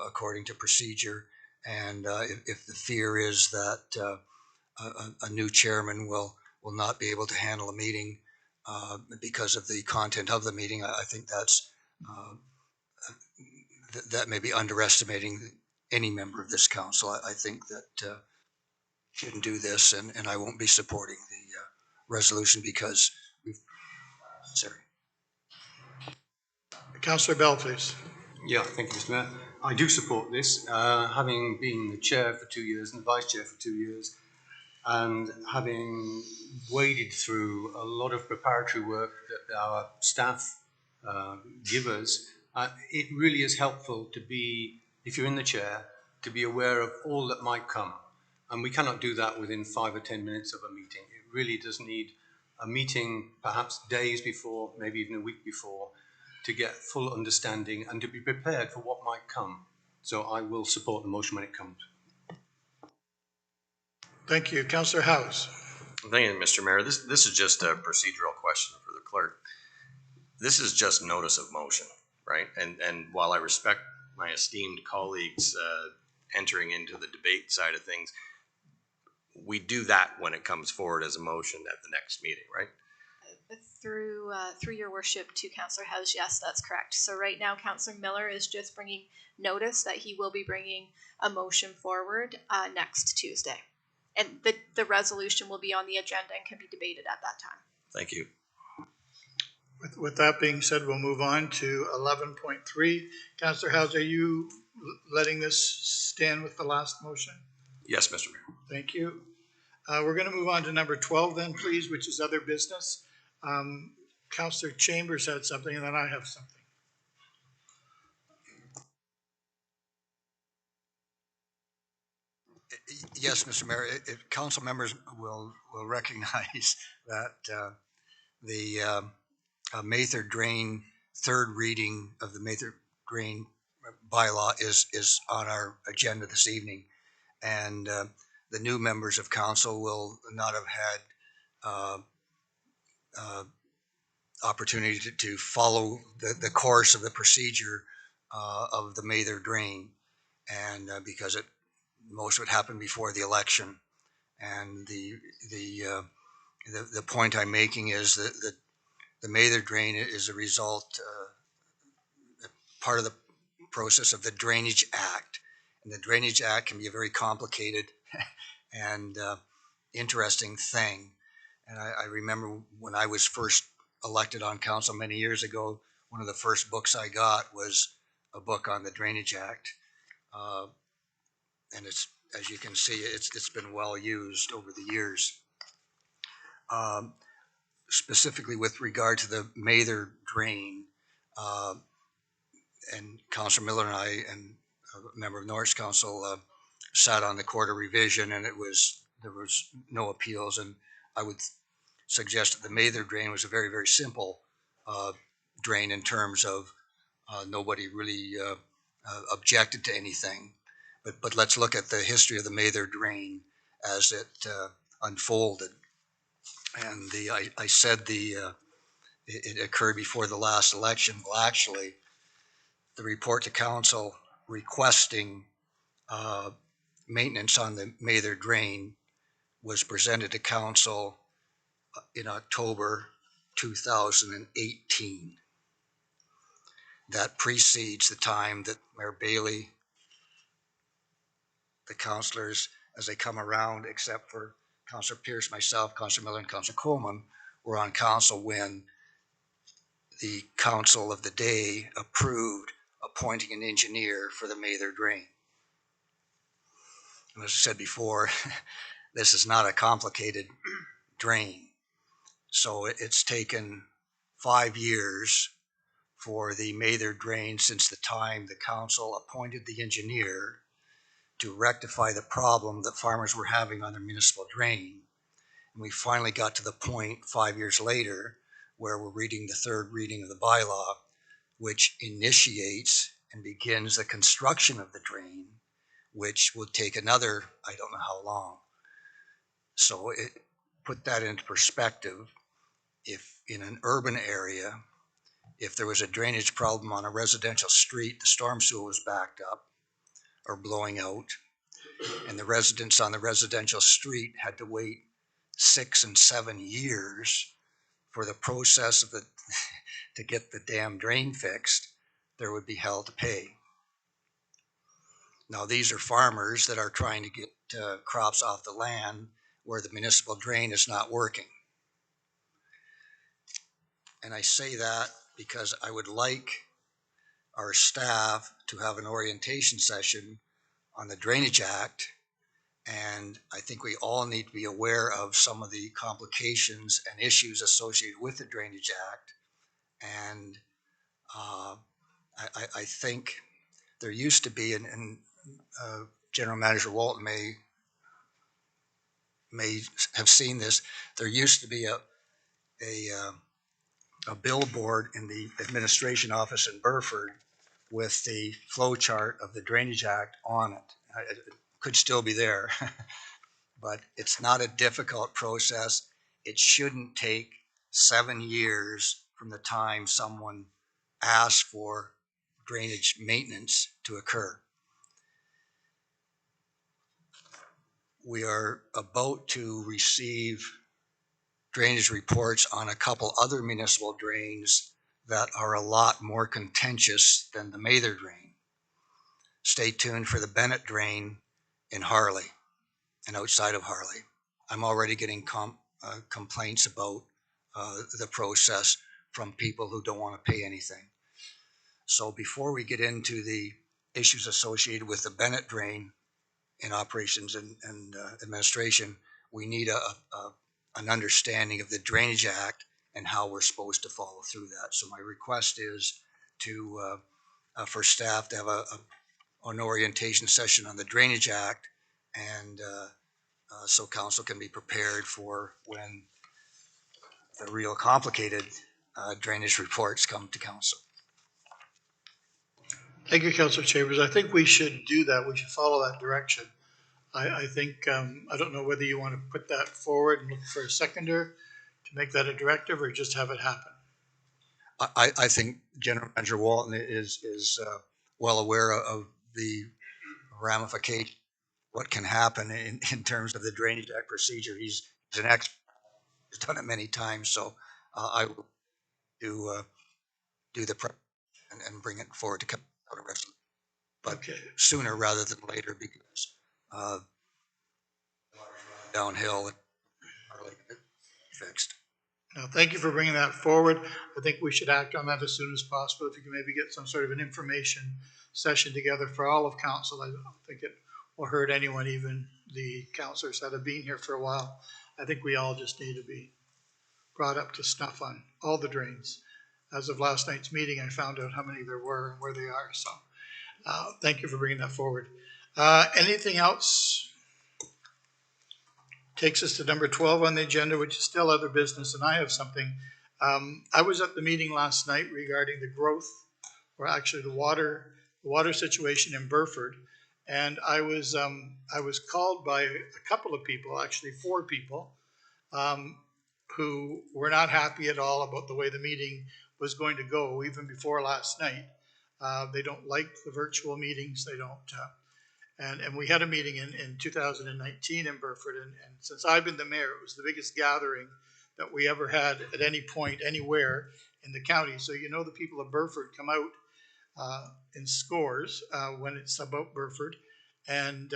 according to procedure. And if the fear is that a new chairman will not be able to handle a meeting because of the content of the meeting, I think that may be underestimating any member of this council. I think that shouldn't do this, and I won't be supporting the resolution because we've, sorry. Councillor Bell, please. Yeah, thank you, Mr. Mayor. I do support this, having been the chair for 2 years and the vice chair for 2 years, and having waded through a lot of preparatory work that our staff give us. It really is helpful to be, if you're in the chair, to be aware of all that might come. And we cannot do that within 5 or 10 minutes of a meeting. It really does need a meeting perhaps days before, maybe even a week before, to get full understanding and to be prepared for what might come. So I will support the motion when it comes. Thank you. Councillor House. Thank you, Mr. Mayor. This is just a procedural question for the clerk. This is just notice of motion, right? And while I respect my esteemed colleagues entering into the debate side of things, we do that when it comes forward as a motion at the next meeting, right? Through your worship to Councillor House, yes, that's correct. So right now, Councillor Miller is just bringing notice that he will be bringing a motion forward next Tuesday. And the resolution will be on the agenda and can be debated at that time. Thank you. With that being said, we'll move on to 11.3. Councillor House, are you letting this stand with the last motion? Yes, Mr. Mayor. Thank you. We're going to move on to number 12 then, please, which is other business. Councillor Chambers had something, and then I have something. Yes, Mr. Mayor, council members will recognize that the Mather Drain third reading of the Mather Drain bylaw is on our agenda this evening, and the new members of council will not have had opportunity to follow the course of the procedure of the Mather Drain, and because most would happen before the election, and the point I'm making is that the Mather Drain is a result, part of the process of the Drainage Act, and the Drainage Act can be a very complicated and interesting thing. And I remember when I was first elected on council many years ago, one of the first books I got was a book on the Drainage Act. And it's, as you can see, it's been well used over the years. Specifically with regard to the Mather Drain, and Councillor Miller and I and a member of Norris Council sat on the Court of Revision, and there was no appeals. And I would suggest that the Mather Drain was a very, very simple drain in terms of nobody really objected to anything. But let's look at the history of the Mather Drain as it unfolded. And I said it occurred before the last election. Well, actually, the report to council requesting maintenance on the Mather Drain was presented to council in October 2018. That precedes the time that Mayor Bailey, the councillors, as they come around, except for Councillor Pierce, myself, Councillor Miller, and Councillor Coleman, were on council when the council of the day approved appointing an engineer for the Mather Drain. And as I said before, this is not a complicated drain. So it's taken 5 years for the Mather Drain since the time the council appointed the engineer to rectify the problem that farmers were having on their municipal drain. And we finally got to the point 5 years later where we're reading the third reading of the bylaw, which initiates and begins the construction of the drain, which would take another, I don't know how long. So put that into perspective. If in an urban area, if there was a drainage problem on a residential street, the storm sewer was backed up or blowing out, and the residents on the residential street had to wait 6 and 7 years for the process of to get the damn drain fixed, there would be hell to pay. Now, these are farmers that are trying to get crops off the land where the municipal drain is not working. And I say that because I would like our staff to have an orientation session on the Drainage Act. And I think we all need to be aware of some of the complications and issues associated with the Drainage Act. And I think there used to be, and General Manager Walton may have seen this, there used to be a billboard in the administration office in Burford with the flow chart of the Drainage Act on it. It could still be there, but it's not a difficult process. It shouldn't take 7 years from the time someone asks for drainage maintenance to occur. We are about to receive drainage reports on a couple other municipal drains that are a lot more contentious than the Mather drain. Stay tuned for the Bennett drain in Harley and outside of Harley. I'm already getting complaints about the process from people who don't want to pay anything. So before we get into the issues associated with the Bennett drain in operations and administration, we need an understanding of the Drainage Act and how we're supposed to follow through that. So my request is to for staff to have an orientation session on the Drainage Act, and so council can be prepared for when the real complicated drainage reports come to council. Thank you, Councilor Chambers. I think we should do that. We should follow that direction. I think, I don't know whether you want to put that forward and look for a seconder to make that a directive or just have it happen. I think General Manager Walton is well aware of the ramification, what can happen in terms of the Drainage Act procedure. He's an expert. He's done it many times, so I will do the prep and bring it forward to come out of rest. But okay, sooner rather than later, because downhill and fixed. Now, thank you for bringing that forward. I think we should act on that as soon as possible. If you can maybe get some sort of an information session together for all of council, I don't think it will hurt anyone, even the councilors that have been here for a while. I think we all just need to be brought up to snuff on all the drains. As of last night's meeting, I found out how many there were and where they are. So thank you for bringing that forward. Anything else? Takes us to number 12 on the agenda, which is still other business, and I have something. I was at the meeting last night regarding the growth, or actually the water situation in Burford, and I was called by a couple of people, actually 4 people, who were not happy at all about the way the meeting was going to go, even before last night. They don't like the virtual meetings. They don't. And we had a meeting in 2019 in Burford, and since I've been the mayor, it was the biggest gathering that we ever had at any point, anywhere in the county. So you know the people of Burford come out in scores when it's about Burford, and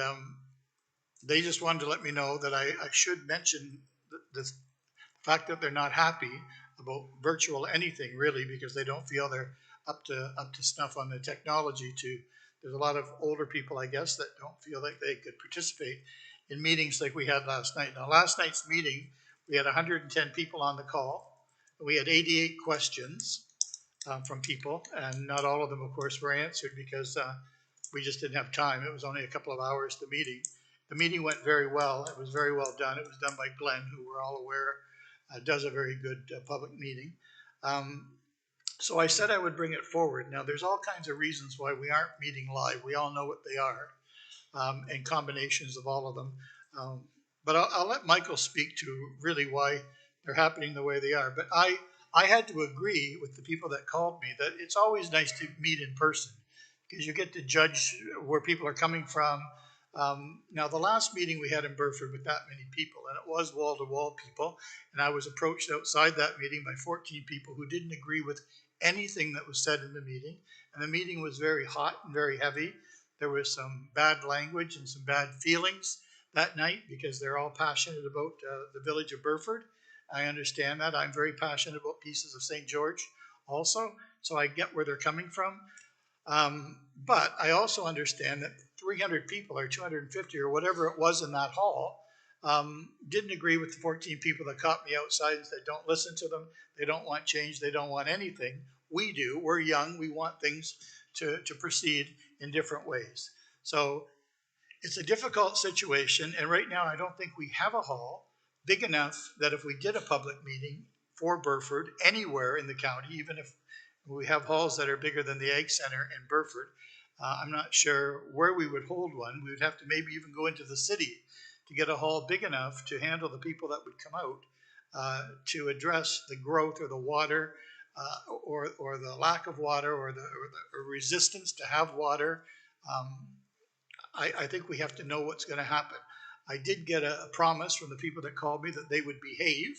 they just wanted to let me know that I should mention the fact that they're not happy about virtual anything, really, because they don't feel they're up to snuff on the technology to. There's a lot of older people, I guess, that don't feel like they could participate in meetings like we had last night. Now, last night's meeting, we had 110 people on the call. We had 88 questions from people, and not all of them, of course, were answered because we just didn't have time. It was only a couple of hours, the meeting. The meeting went very well. It was very well done. It was done by Glenn, who we're all aware does a very good public meeting. So I said I would bring it forward. Now, there's all kinds of reasons why we aren't meeting live. We all know what they are, and combinations of all of them. But I'll let Michael speak to really why they're happening the way they are. But I I had to agree with the people that called me that it's always nice to meet in person because you get to judge where people are coming from. Now, the last meeting we had in Burford with that many people, and it was wall-to-wall people, and I was approached outside that meeting by 14 people who didn't agree with anything that was said in the meeting, and the meeting was very hot and very heavy. There was some bad language and some bad feelings that night because they're all passionate about the village of Burford. I understand that. I'm very passionate about pieces of St. George also, so I get where they're coming from. But I also understand that 300 people or 250 or whatever it was in that hall didn't agree with the 14 people that caught me outside and said, don't listen to them. They don't want change. They don't want anything. We do. We're young. We want things to proceed in different ways. So it's a difficult situation. And right now, I don't think we have a hall big enough that if we did a public meeting for Burford anywhere in the county, even if we have halls that are bigger than the Ag Center in Burford, I'm not sure where we would hold one. We would have to maybe even go into the city to get a hall big enough to handle the people that would come out to address the growth or the water or the lack of water or the resistance to have water. I think we have to know what's going to happen. I did get a promise from the people that called me that they would behave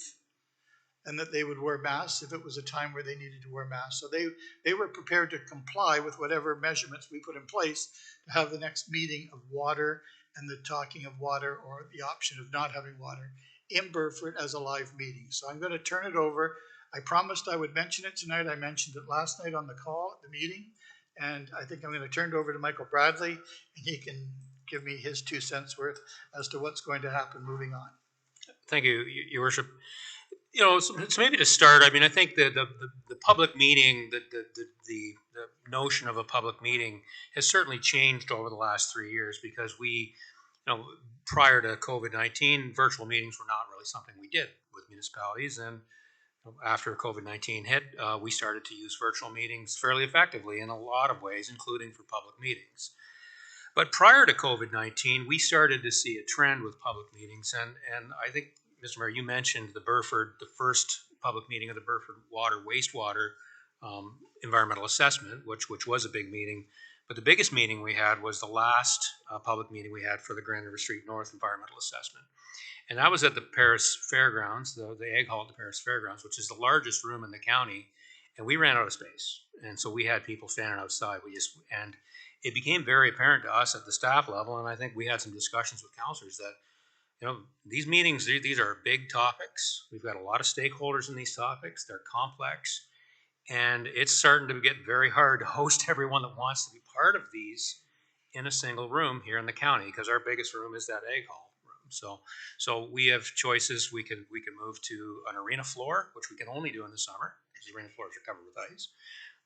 and that they would wear masks if it was a time where they needed to wear masks. So they were prepared to comply with whatever measurements we put in place to have the next meeting of water and the talking of water or the option of not having water in Burford as a live meeting. So I'm going to turn it over. I promised I would mention it tonight. I mentioned it last night on the call at the meeting. And I think I'm going to turn it over to Michael Bradley, and he can give me his 2 cents worth as to what's going to happen moving on. Thank you, Your Worship. You know, so maybe to start, I mean, I think the public meeting, the notion of a public meeting has certainly changed over the last 3 years because we, you know, prior to COVID-19, virtual meetings were not really something we did with municipalities. And after COVID-19 hit, we started to use virtual meetings fairly effectively in a lot of ways, including for public meetings. But prior to COVID-19, we started to see a trend with public meetings. And I think, Mr. Mayor, you mentioned the first public meeting of the Burford Water Wastewater Environmental Assessment, which was a big meeting. But the biggest meeting we had was the last public meeting we had for the Grand River Street North Environmental Assessment. And that was at the Paris Fairgrounds, the Ag Hall at the Paris Fairgrounds, which is the largest room in the county. And we ran out of space. And so we had people standing outside. And it became very apparent to us at the staff level, and I think we had some discussions with councilors that, you know, these meetings, these are big topics. We've got a lot of stakeholders in these topics. They're complex. And it's starting to get very hard to host everyone that wants to be part of these in a single room here in the county, because our biggest room is that Ag Hall room. So we have choices. We can move to an arena floor, which we can only do in the summer because the arena floors are covered with ice.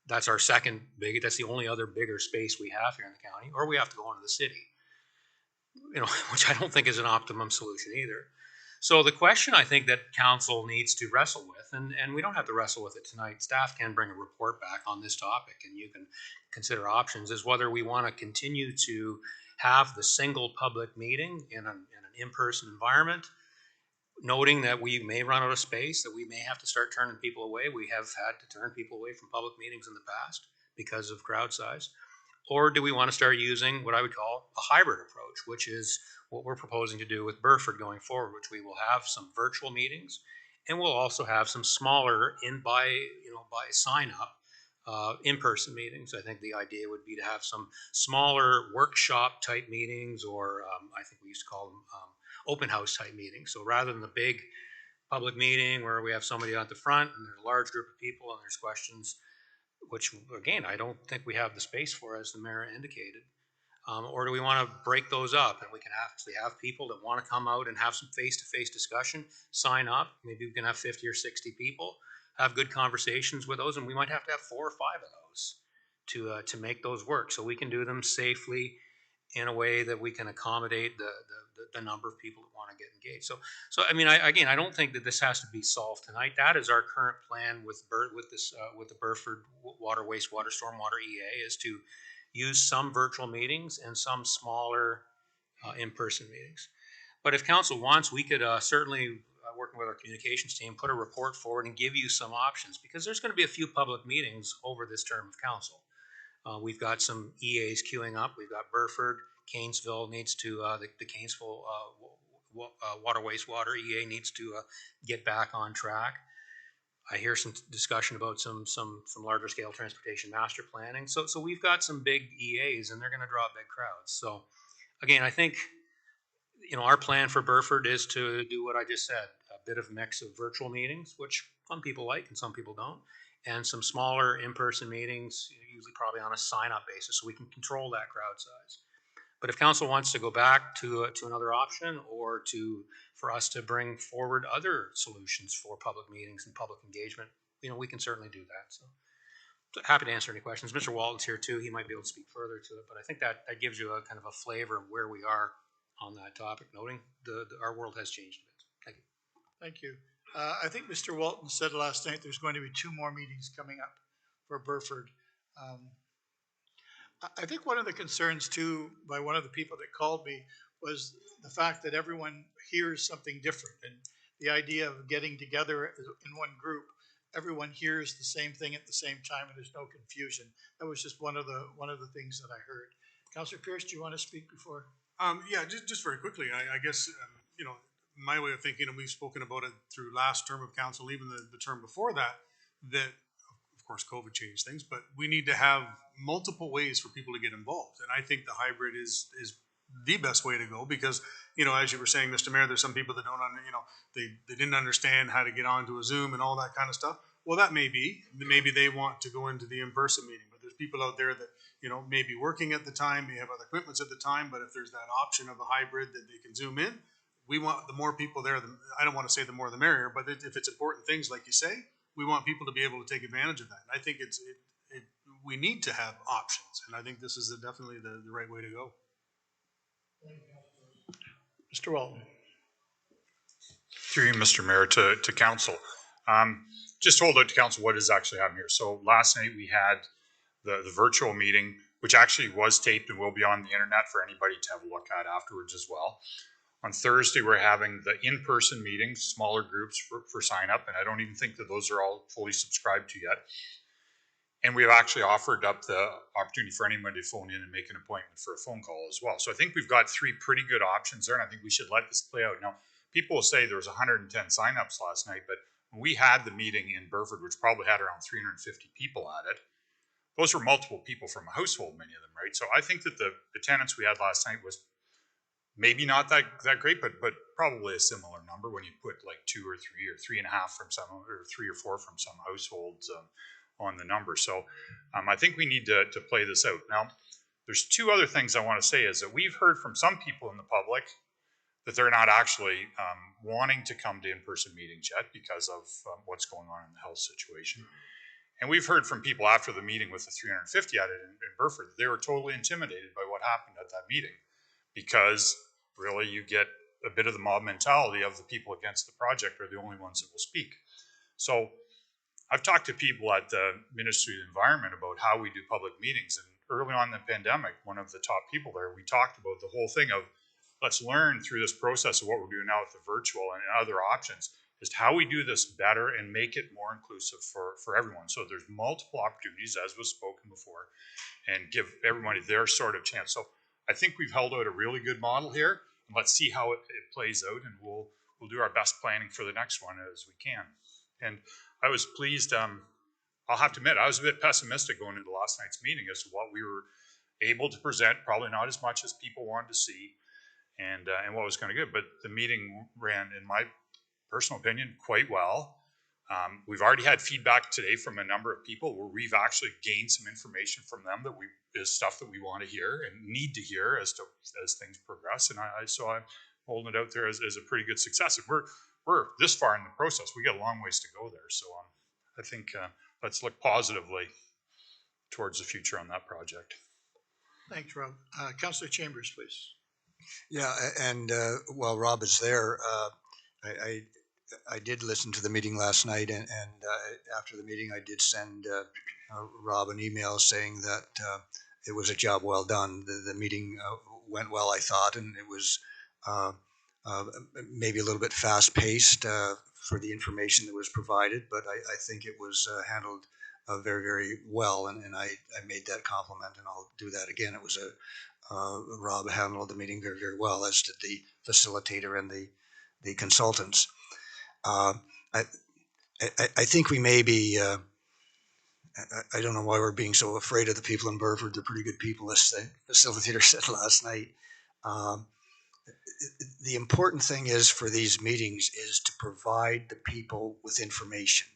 That's our second big, that's the only other bigger space we have here in the county, or we have to go into the city, you know, which I don't think is an optimum solution either. So the question I think that council needs to wrestle with, and we don't have to wrestle with it tonight, staff can bring a report back on this topic and you can consider options, is whether we want to continue to have the single public meeting in an in-person environment, noting that we may run out of space, that we may have to start turning people away. We have had to turn people away from public meetings in the past because of crowd size. Or do we want to start using what I would call a hybrid approach, which is what we're proposing to do with Burford going forward, which we will have some virtual meetings and we'll also have some smaller by sign up in-person meetings. I think the idea would be to have some smaller workshop type meetings, or I think we used to call them open house type meetings. So rather than the big public meeting where we have somebody at the front and there's a large group of people and there's questions, which again, I don't think we have the space for, as the mayor indicated. Or do we want to break those up and we can actually have people that want to come out and have some face-to-face discussion, sign up, maybe we can have 50 or 60 people, have good conversations with those, and we might have to have 4 or 5 of those to make those work. So we can do them safely in a way that we can accommodate the number of people that want to get engaged. So I mean, I don't think that this has to be solved tonight. That is our current plan with the Burford Water Wastewater Stormwater EA, is to use some virtual meetings and some smaller in-person meetings. But if council wants, we could certainly working with our communications team, put a report forward and give you some options, because there's going to be a few public meetings over this term of council. We've got some EAs queuing up. We've got Burford, Canesville needs to, the Canesville water wastewater EA needs to get back on track. I hear some discussion about some larger scale transportation master planning. So we've got some big EAs, and they're going to draw big crowds. So again, I think, you know, our plan for Burford is to do what I just said, a bit of mix of virtual meetings, which some people like and some people don't, and some smaller in-person meetings, usually probably on a sign-up basis, so we can control that crowd size. But if council wants to go back to another option, or for us to bring forward other solutions for public meetings and public engagement, you know, we can certainly do that. So happy to answer any questions. Mr. Walton's here too. He might be able to speak further to it, but I think that gives you a kind of a flavor of where we are on that topic, noting our world has changed a bit. Thank you. Thank you. I think Mr. Walton said last night there's going to be 2 more meetings coming up for Burford. I think one of the concerns too, by one of the people that called me, was the fact that everyone hears something different, and the idea of getting together in one group, everyone hears the same thing at the same time, and there's no confusion. That was just one of the things that I heard. Councillor Pierce, do you want to speak before? Yeah, just very quickly, I guess, you know, my way of thinking, and we've spoken about it through last term of council, even the term before that, that of course COVID changed things, but we need to have multiple ways for people to get involved. And I think the hybrid is the best way to go, because, you know, as you were saying, Mr. Mayor, there's some people that don't, you know, they didn't understand how to get onto a Zoom and all that kind of stuff. Well, that maybe they want to go into the in-person meeting, but there's people out there that, you know, may be working at the time, may have other commitments at the time, but if there's that option of a hybrid that they can Zoom in, we want the more people there. I don't want to say the more the merrier, but if it's important things like you say, we want people to be able to take advantage of that. And I think we need to have options, and I think this is definitely the right way to go. Mr. Walton. Through you, Mr. Mayor, to council. Just to hold out to council what is actually happening here. So last night we had the virtual meeting, which actually was taped and will be on the internet for anybody to have a look at afterwards as well. On Thursday, we're having the in-person meetings, smaller groups for sign up, and I don't even think that those are all fully subscribed to yet. And we've actually offered up the opportunity for anyone to phone in and make an appointment for a phone call as well. So I think we've got 3 pretty good options there, and I think we should let this play out. Now, people will say there was 110 signups last night, but when we had the meeting in Burford, which probably had around 350 people at it, those were multiple people from a household, many of them, right? So I think that the attendance we had last night was maybe not that great, but probably a similar number when you put like 2 or 3 or 3.5 from some, or 3 or 4 from some households on the number. So I think we need to play this out. Now, there's 2 other things I want to say is that we've heard from some people in the public that they're not actually wanting to come to in-person meetings yet because of what's going on in the health situation. And we've heard from people after the meeting with the 350 at it in Burford, they were totally intimidated by what happened at that meeting, because really you get a bit of the mob mentality of the people against the project are the only ones that will speak. So I've talked to people at the Ministry of the Environment about how we do public meetings, and early on in the pandemic, one of the top people there, we talked about the whole thing of let's learn through this process of what we're doing now with the virtual and other options is how we do this better and make it more inclusive for everyone. So there's multiple opportunities, as was spoken before, and give everybody their sort of chance. So I think we've held out a really good model here, and let's see how it plays out, and we'll do our best planning for the next one as we can. And I was pleased, I'll have to admit, I was a bit pessimistic going into last night's meeting as to what we were able to present, probably not as much as people wanted to see, and what was going to get. But the meeting ran, in my personal opinion, quite well. We've already had feedback today from a number of people where we've actually gained some information from them that is stuff that we want to hear and need to hear as things progress. And so I'm holding it out there as a pretty good success. And we're this far in the process. We got a long ways to go there. So I think let's look positively towards the future on that project. Thanks, Rob. Councillor Chambers, please. Yeah, and while Rob is there, I did listen to the meeting last night, and after the meeting, I did send Rob an email saying that it was a job well done. The meeting went well, I thought, and it was maybe a little bit fast paced for the information that was provided, but I think it was handled very, very well, and I made that compliment, and I'll do that again. It was Rob handled the meeting very, very well, as did the facilitator and the consultants. Uh, I, I think we may be. I don't know why we're being so afraid of the people in Burford. They're pretty good people, as the facilitator said last night. Um, the important thing is for these meetings is to provide the people with information.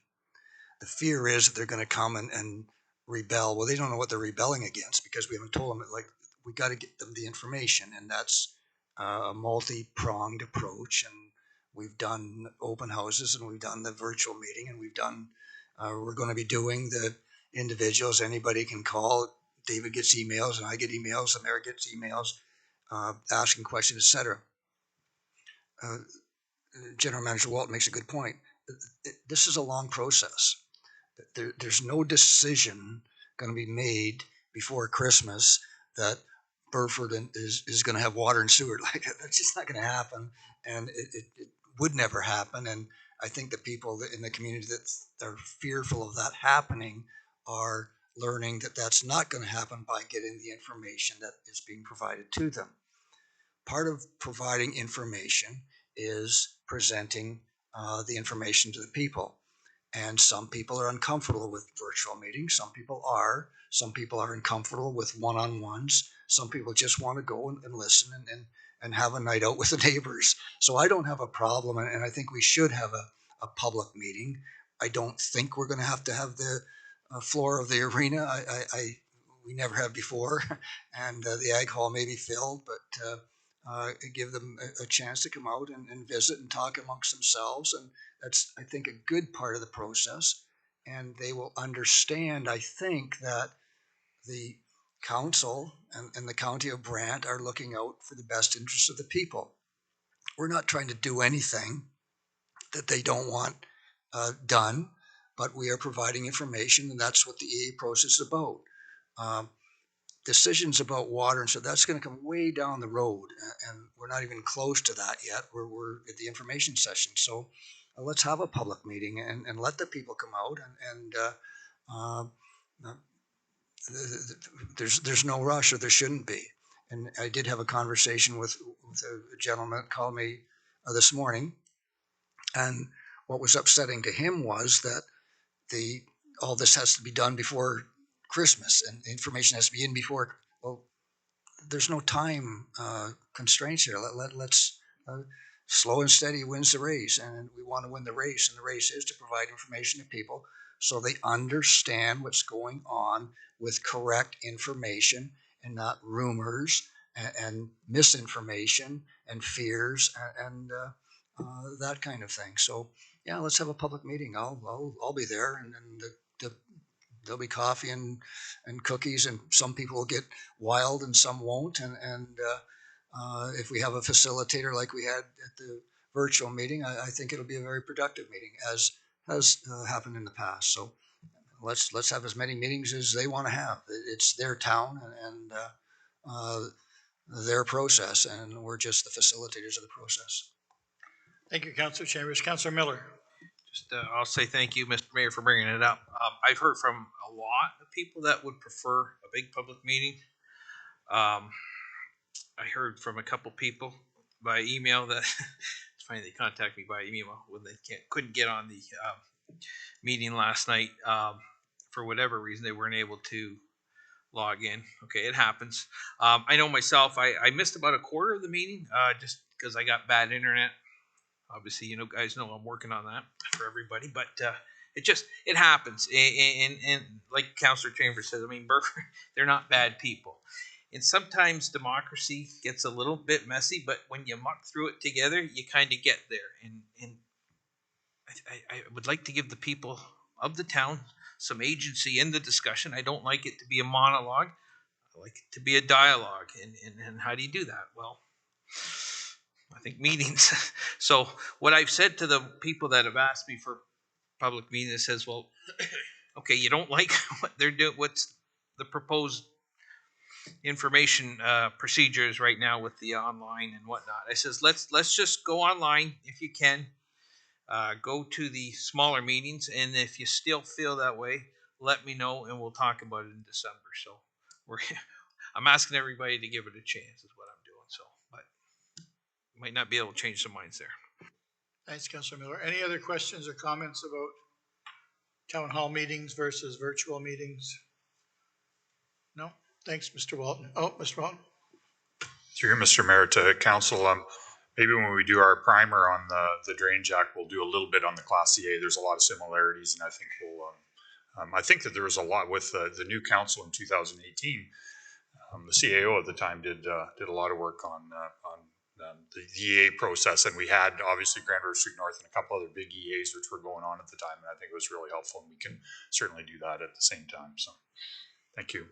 The fear is that they're going to come and rebel. Well, they don't know what they're rebelling against because we haven't told them. Like, we got to get them the information, and that's a multi-pronged approach. And we've done open houses, and we've done the virtual meeting, and we've done. We're going to be doing the individuals. Anybody can call. David gets emails, and I get emails, the mayor gets emails, asking questions, etc. General Manager Walt makes a good point. This is a long process. There's no decision going to be made before Christmas that Burford is going to have water and sewer. Like, that's just not going to happen, and it would never happen. And I think the people in the community that are fearful of that happening are learning that that's not going to happen by getting the information that is being provided to them. Part of providing information is presenting the information to the people. And some people are uncomfortable with virtual meetings. Some people are. Some people are uncomfortable with one-on-ones. Some people just want to go and listen and have a night out with the neighbors. So I don't have a problem, and I think we should have a public meeting. I don't think we're going to have the floor of the arena. We never have before, and the Ag Hall may be filled, but give them a chance to come out and visit and talk amongst themselves. And that's, I think, a good part of the process. And they will understand, I think, that the council and the county of Brant are looking out for the best interests of the people. We're not trying to do anything that they don't want done, but we are providing information, and that's what the EA process is about. Decisions about water, and so that's going to come way down the road, and we're not even close to that yet. We're at the information session, so let's have a public meeting and let the people come out, and there's no rush, or there shouldn't be. And I did have a conversation with a gentleman that called me this morning, and what was upsetting to him was that all this has to be done before Christmas, and the information has to be in before. Well, there's no time constraints here. Let's slow and steady wins the race, and we want to win the race, and the race is to provide information to people so they understand what's going on with correct information and not rumors and misinformation and fears and that kind of thing. So yeah, let's have a public meeting. I'll be there, and then there'll be coffee and cookies, and some people will get wild and some won't. And if we have a facilitator like we had at the virtual meeting, I think it'll be a very productive meeting, as has happened in the past. So let's have as many meetings as they want to have. It's their town and their process, and we're just the facilitators of the process. Thank you, Councilor Chambers. Councilor Miller. Just, I'll say thank you, Mr. Mayor, for bringing it up. I've heard from a lot of people that would prefer a big public meeting. I heard from a couple people by email that it's funny, they contact me by email when they couldn't get on the meeting last night for whatever reason. They weren't able to log in. Okay, it happens. I know myself, I missed about a quarter of the meeting just because I got bad internet. Obviously, you know, guys know I'm working on that for everybody, but it happens. And like Councilor Chambers says, I mean, Burford, they're not bad people. And sometimes democracy gets a little bit messy, but when you muck through it together, you kind of get there. And I would like to give the people of the town some agency in the discussion. I don't like it to be a monologue. I like it to be a dialogue. And how do you do that? Well, I think meetings. So what I've said to the people that have asked me for public meetings says, well, okay, you don't like what they're doing. What's the proposed information procedures right now with the online and whatnot. I says let's just go online if you can. Go to the smaller meetings, and if you still feel that way, let me know, and we'll talk about it in December. So we're I'm asking everybody to give it a chance, is what I'm doing. So, but might not be able to change some minds there. Thanks, Councilor Miller. Any other questions or comments about town hall meetings versus virtual meetings? No? Thanks, Mr. Walton. Oh, Mr. Walton? Through you, Mr. Mayor, to council, maybe when we do our primer on the Drainage Act, we'll do a little bit on the Class CA. There's a lot of similarities, and I think I think that there was a lot with the new council in 2018. The CAO at the time did a lot of work on the EA process, and we had obviously Grand River Street North and a couple other big EAs which were going on at the time, and I think it was really helpful, and we can certainly do that at the same time. So, thank you.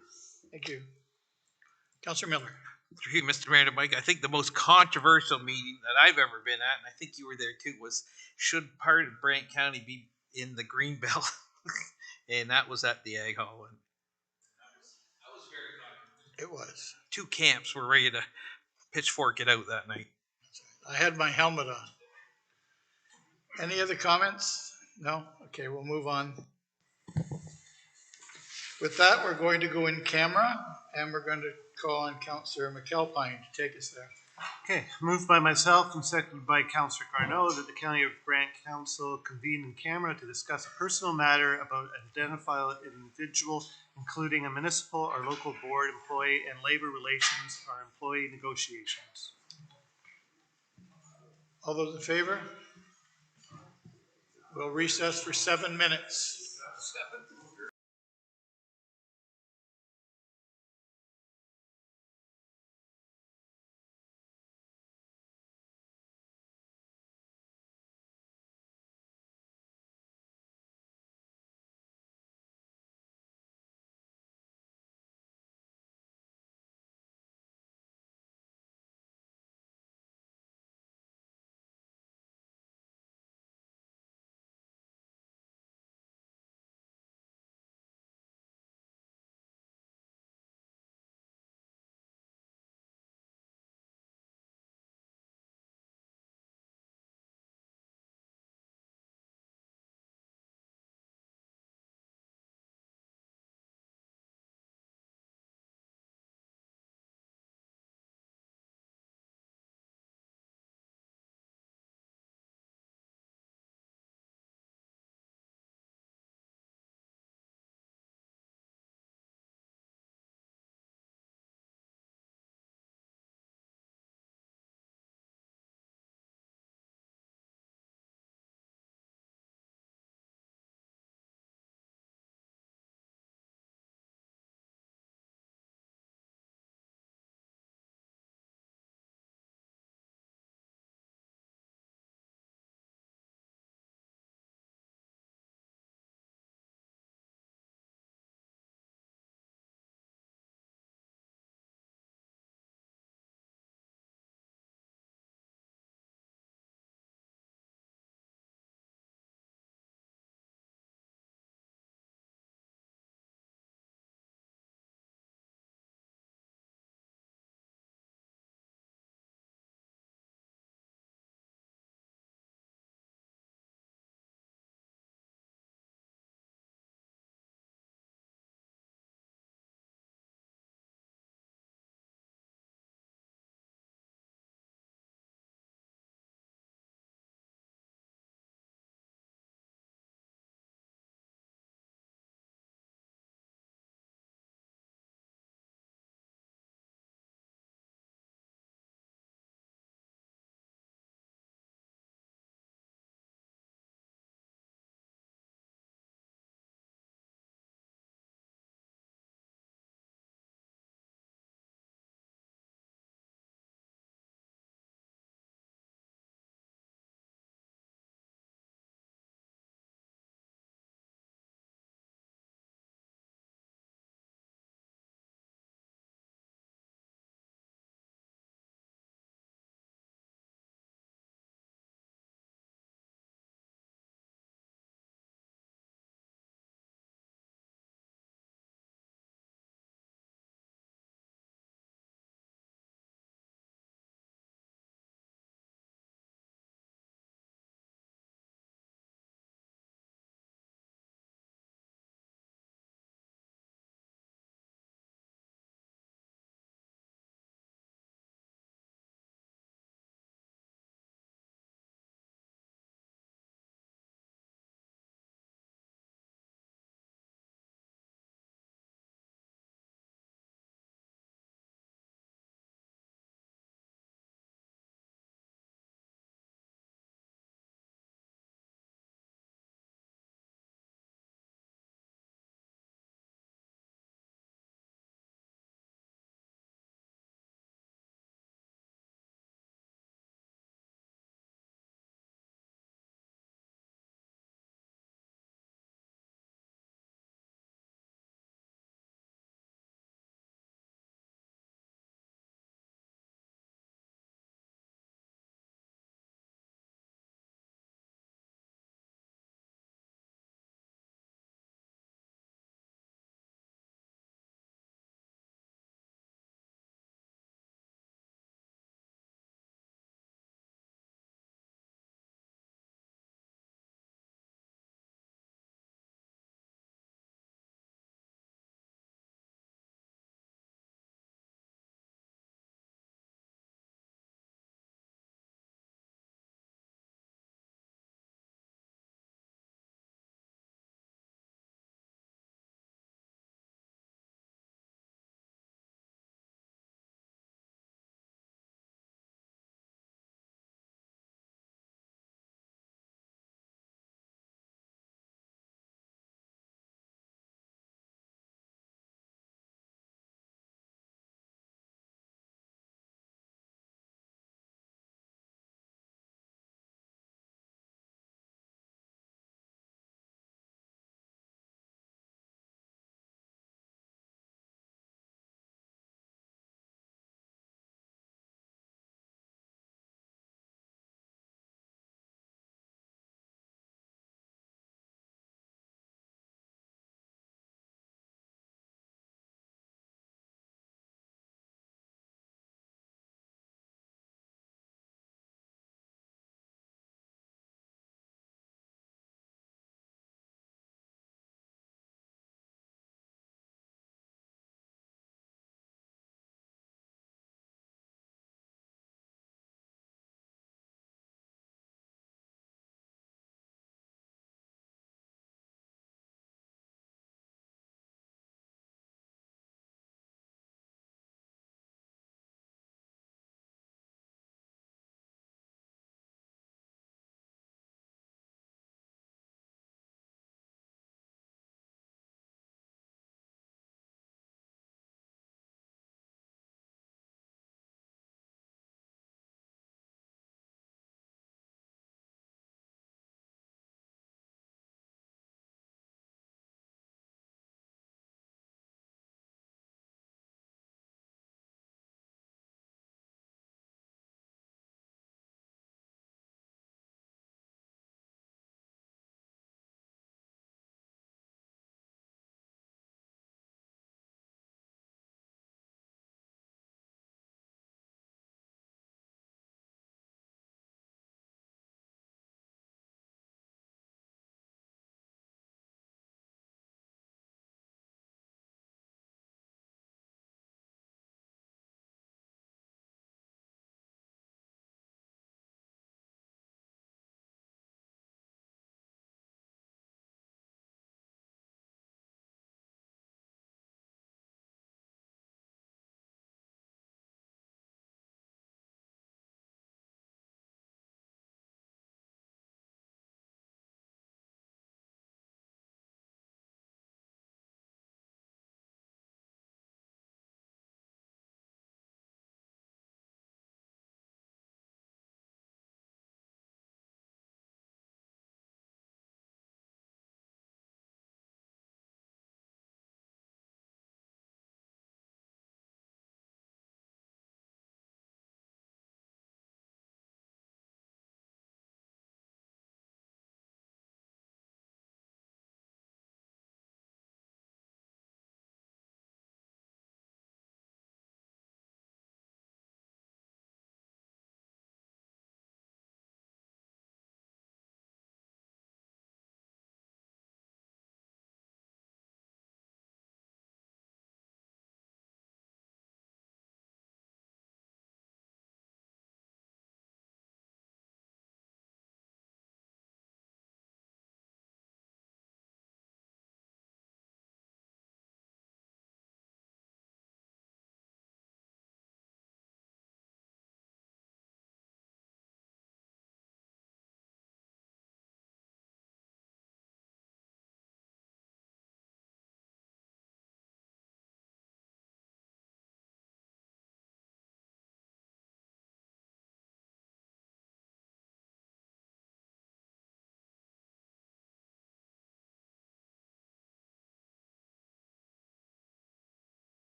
Thank you. Councilor Miller. Through you, Mr. Mayor to Mike, I think the most controversial meeting that I've ever been at, and I think you were there too, was should part of Brant County be in the green belt? And that was at the Ag Hall. And that was very controversial. It was. Two camps were ready to pitchfork it out that night. I had my helmet on. Any other comments? No? Okay, we'll move on. With that, we're going to go in camera, and we're going to call on Councillor McAlpine to take us there. Okay, moved by myself and seconded by Councillor Carnot that the County of Brant Council convene in camera to discuss a personal matter about an identifiable individual, including a municipal or local board employee and labor relations or employee negotiations. All those in favor? We'll recess for 7 minutes.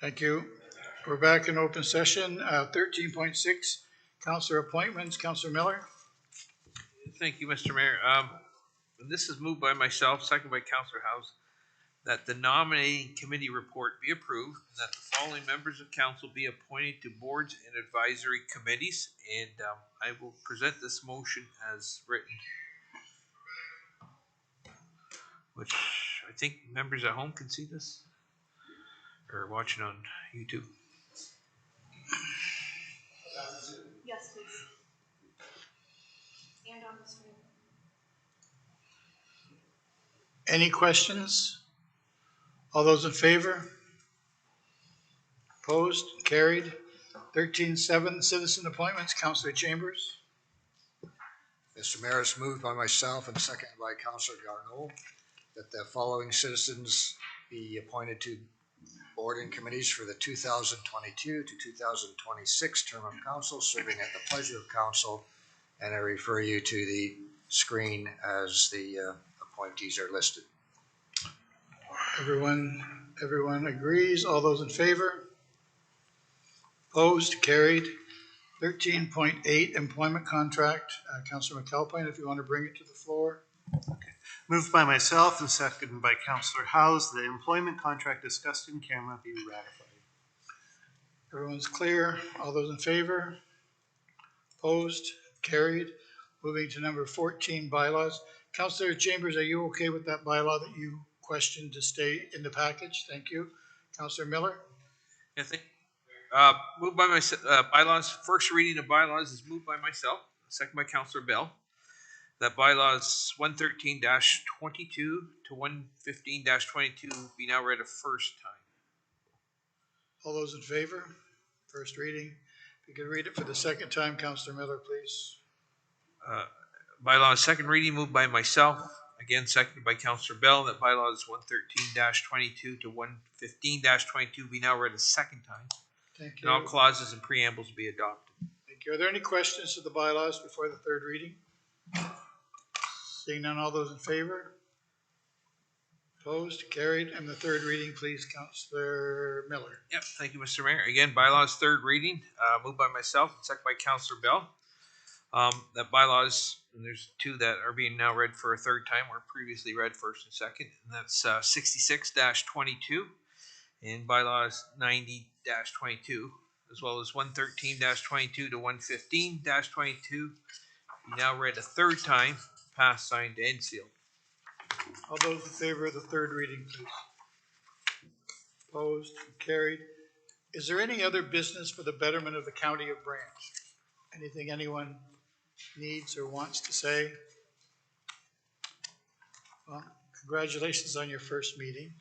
Thank you. We're back in open session. 13.6, councillor appointments. Councillor Miller. Thank you, Mr. Mayor. This is moved by myself, second by Councillor House, that the nominating committee report be approved, and that the following members of council be appointed to boards and advisory committees. And I will present this motion as written, which I think members at home can see this or watching on YouTube. Yes, please. And on the screen. Any questions? All those in favor? Opposed? Carried. 13.7, citizen appointments. Councillor Chambers. Mr. Mayor, it's moved by myself and seconded by Councillor Garneau that the following citizens be appointed to board and committees for the 2022 to 2026 term of council, serving at the pleasure of council. And I refer you to the screen as the appointees are listed. Everyone agrees. All those in favor? Opposed? Carried. 13.8, employment contract. Councillor McAlpine, if you want to bring it to the floor. Moved by myself and seconded by Councillor House, the employment contract discussed in camera be ratified. Everyone's clear. All those in favor? Opposed? Carried. Moving to number 14, bylaws. Councillor Chambers, are you okay with that bylaw that you questioned to stay in the package? Thank you. Councillor Miller? I think moved by my bylaws. First reading of bylaws is moved by myself, second by Councillor Bell. That bylaws 113-22 to 115-22 be now read a first time. All those in favor? First reading. If you could read it for the second time, Councillor Miller, please. Bylaws second reading moved by myself, again seconded by Councillor Bell. That bylaws 113-22 to 115-22 be now read a second time. Thank you. And all clauses and preambles be adopted. Thank you. Are there any questions to the bylaws before the third reading? Seeing none, all those in favor? Opposed? Carried. And the third reading, please, Councillor Miller. Yep, thank you, Mr. Mayor. Again, bylaws third reading, moved by myself, seconded by Councillor Bell. That bylaws, and there's two that are being now read for a third time, were previously read first and second, and that's 66-22 and bylaws 90-22, as well as 113-22 to 115-22 be now read a third time, passed, signed, and sealed. All those in favor of the third reading, please. Opposed? Carried. Is there any other business for the betterment of the county of Brant? Anything anyone needs or wants to say? Well, congratulations on your first meeting.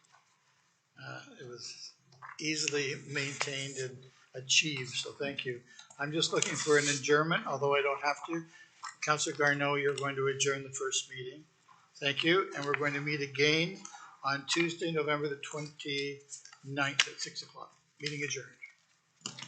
It was easily maintained and achieved, so thank you. I'm just looking for an adjournment, although I don't have to. Councillor Garneau, you're going to adjourn the first meeting. Thank you, and we're going to meet again on Tuesday, November the 29th at 6 o'clock. Meeting adjourned.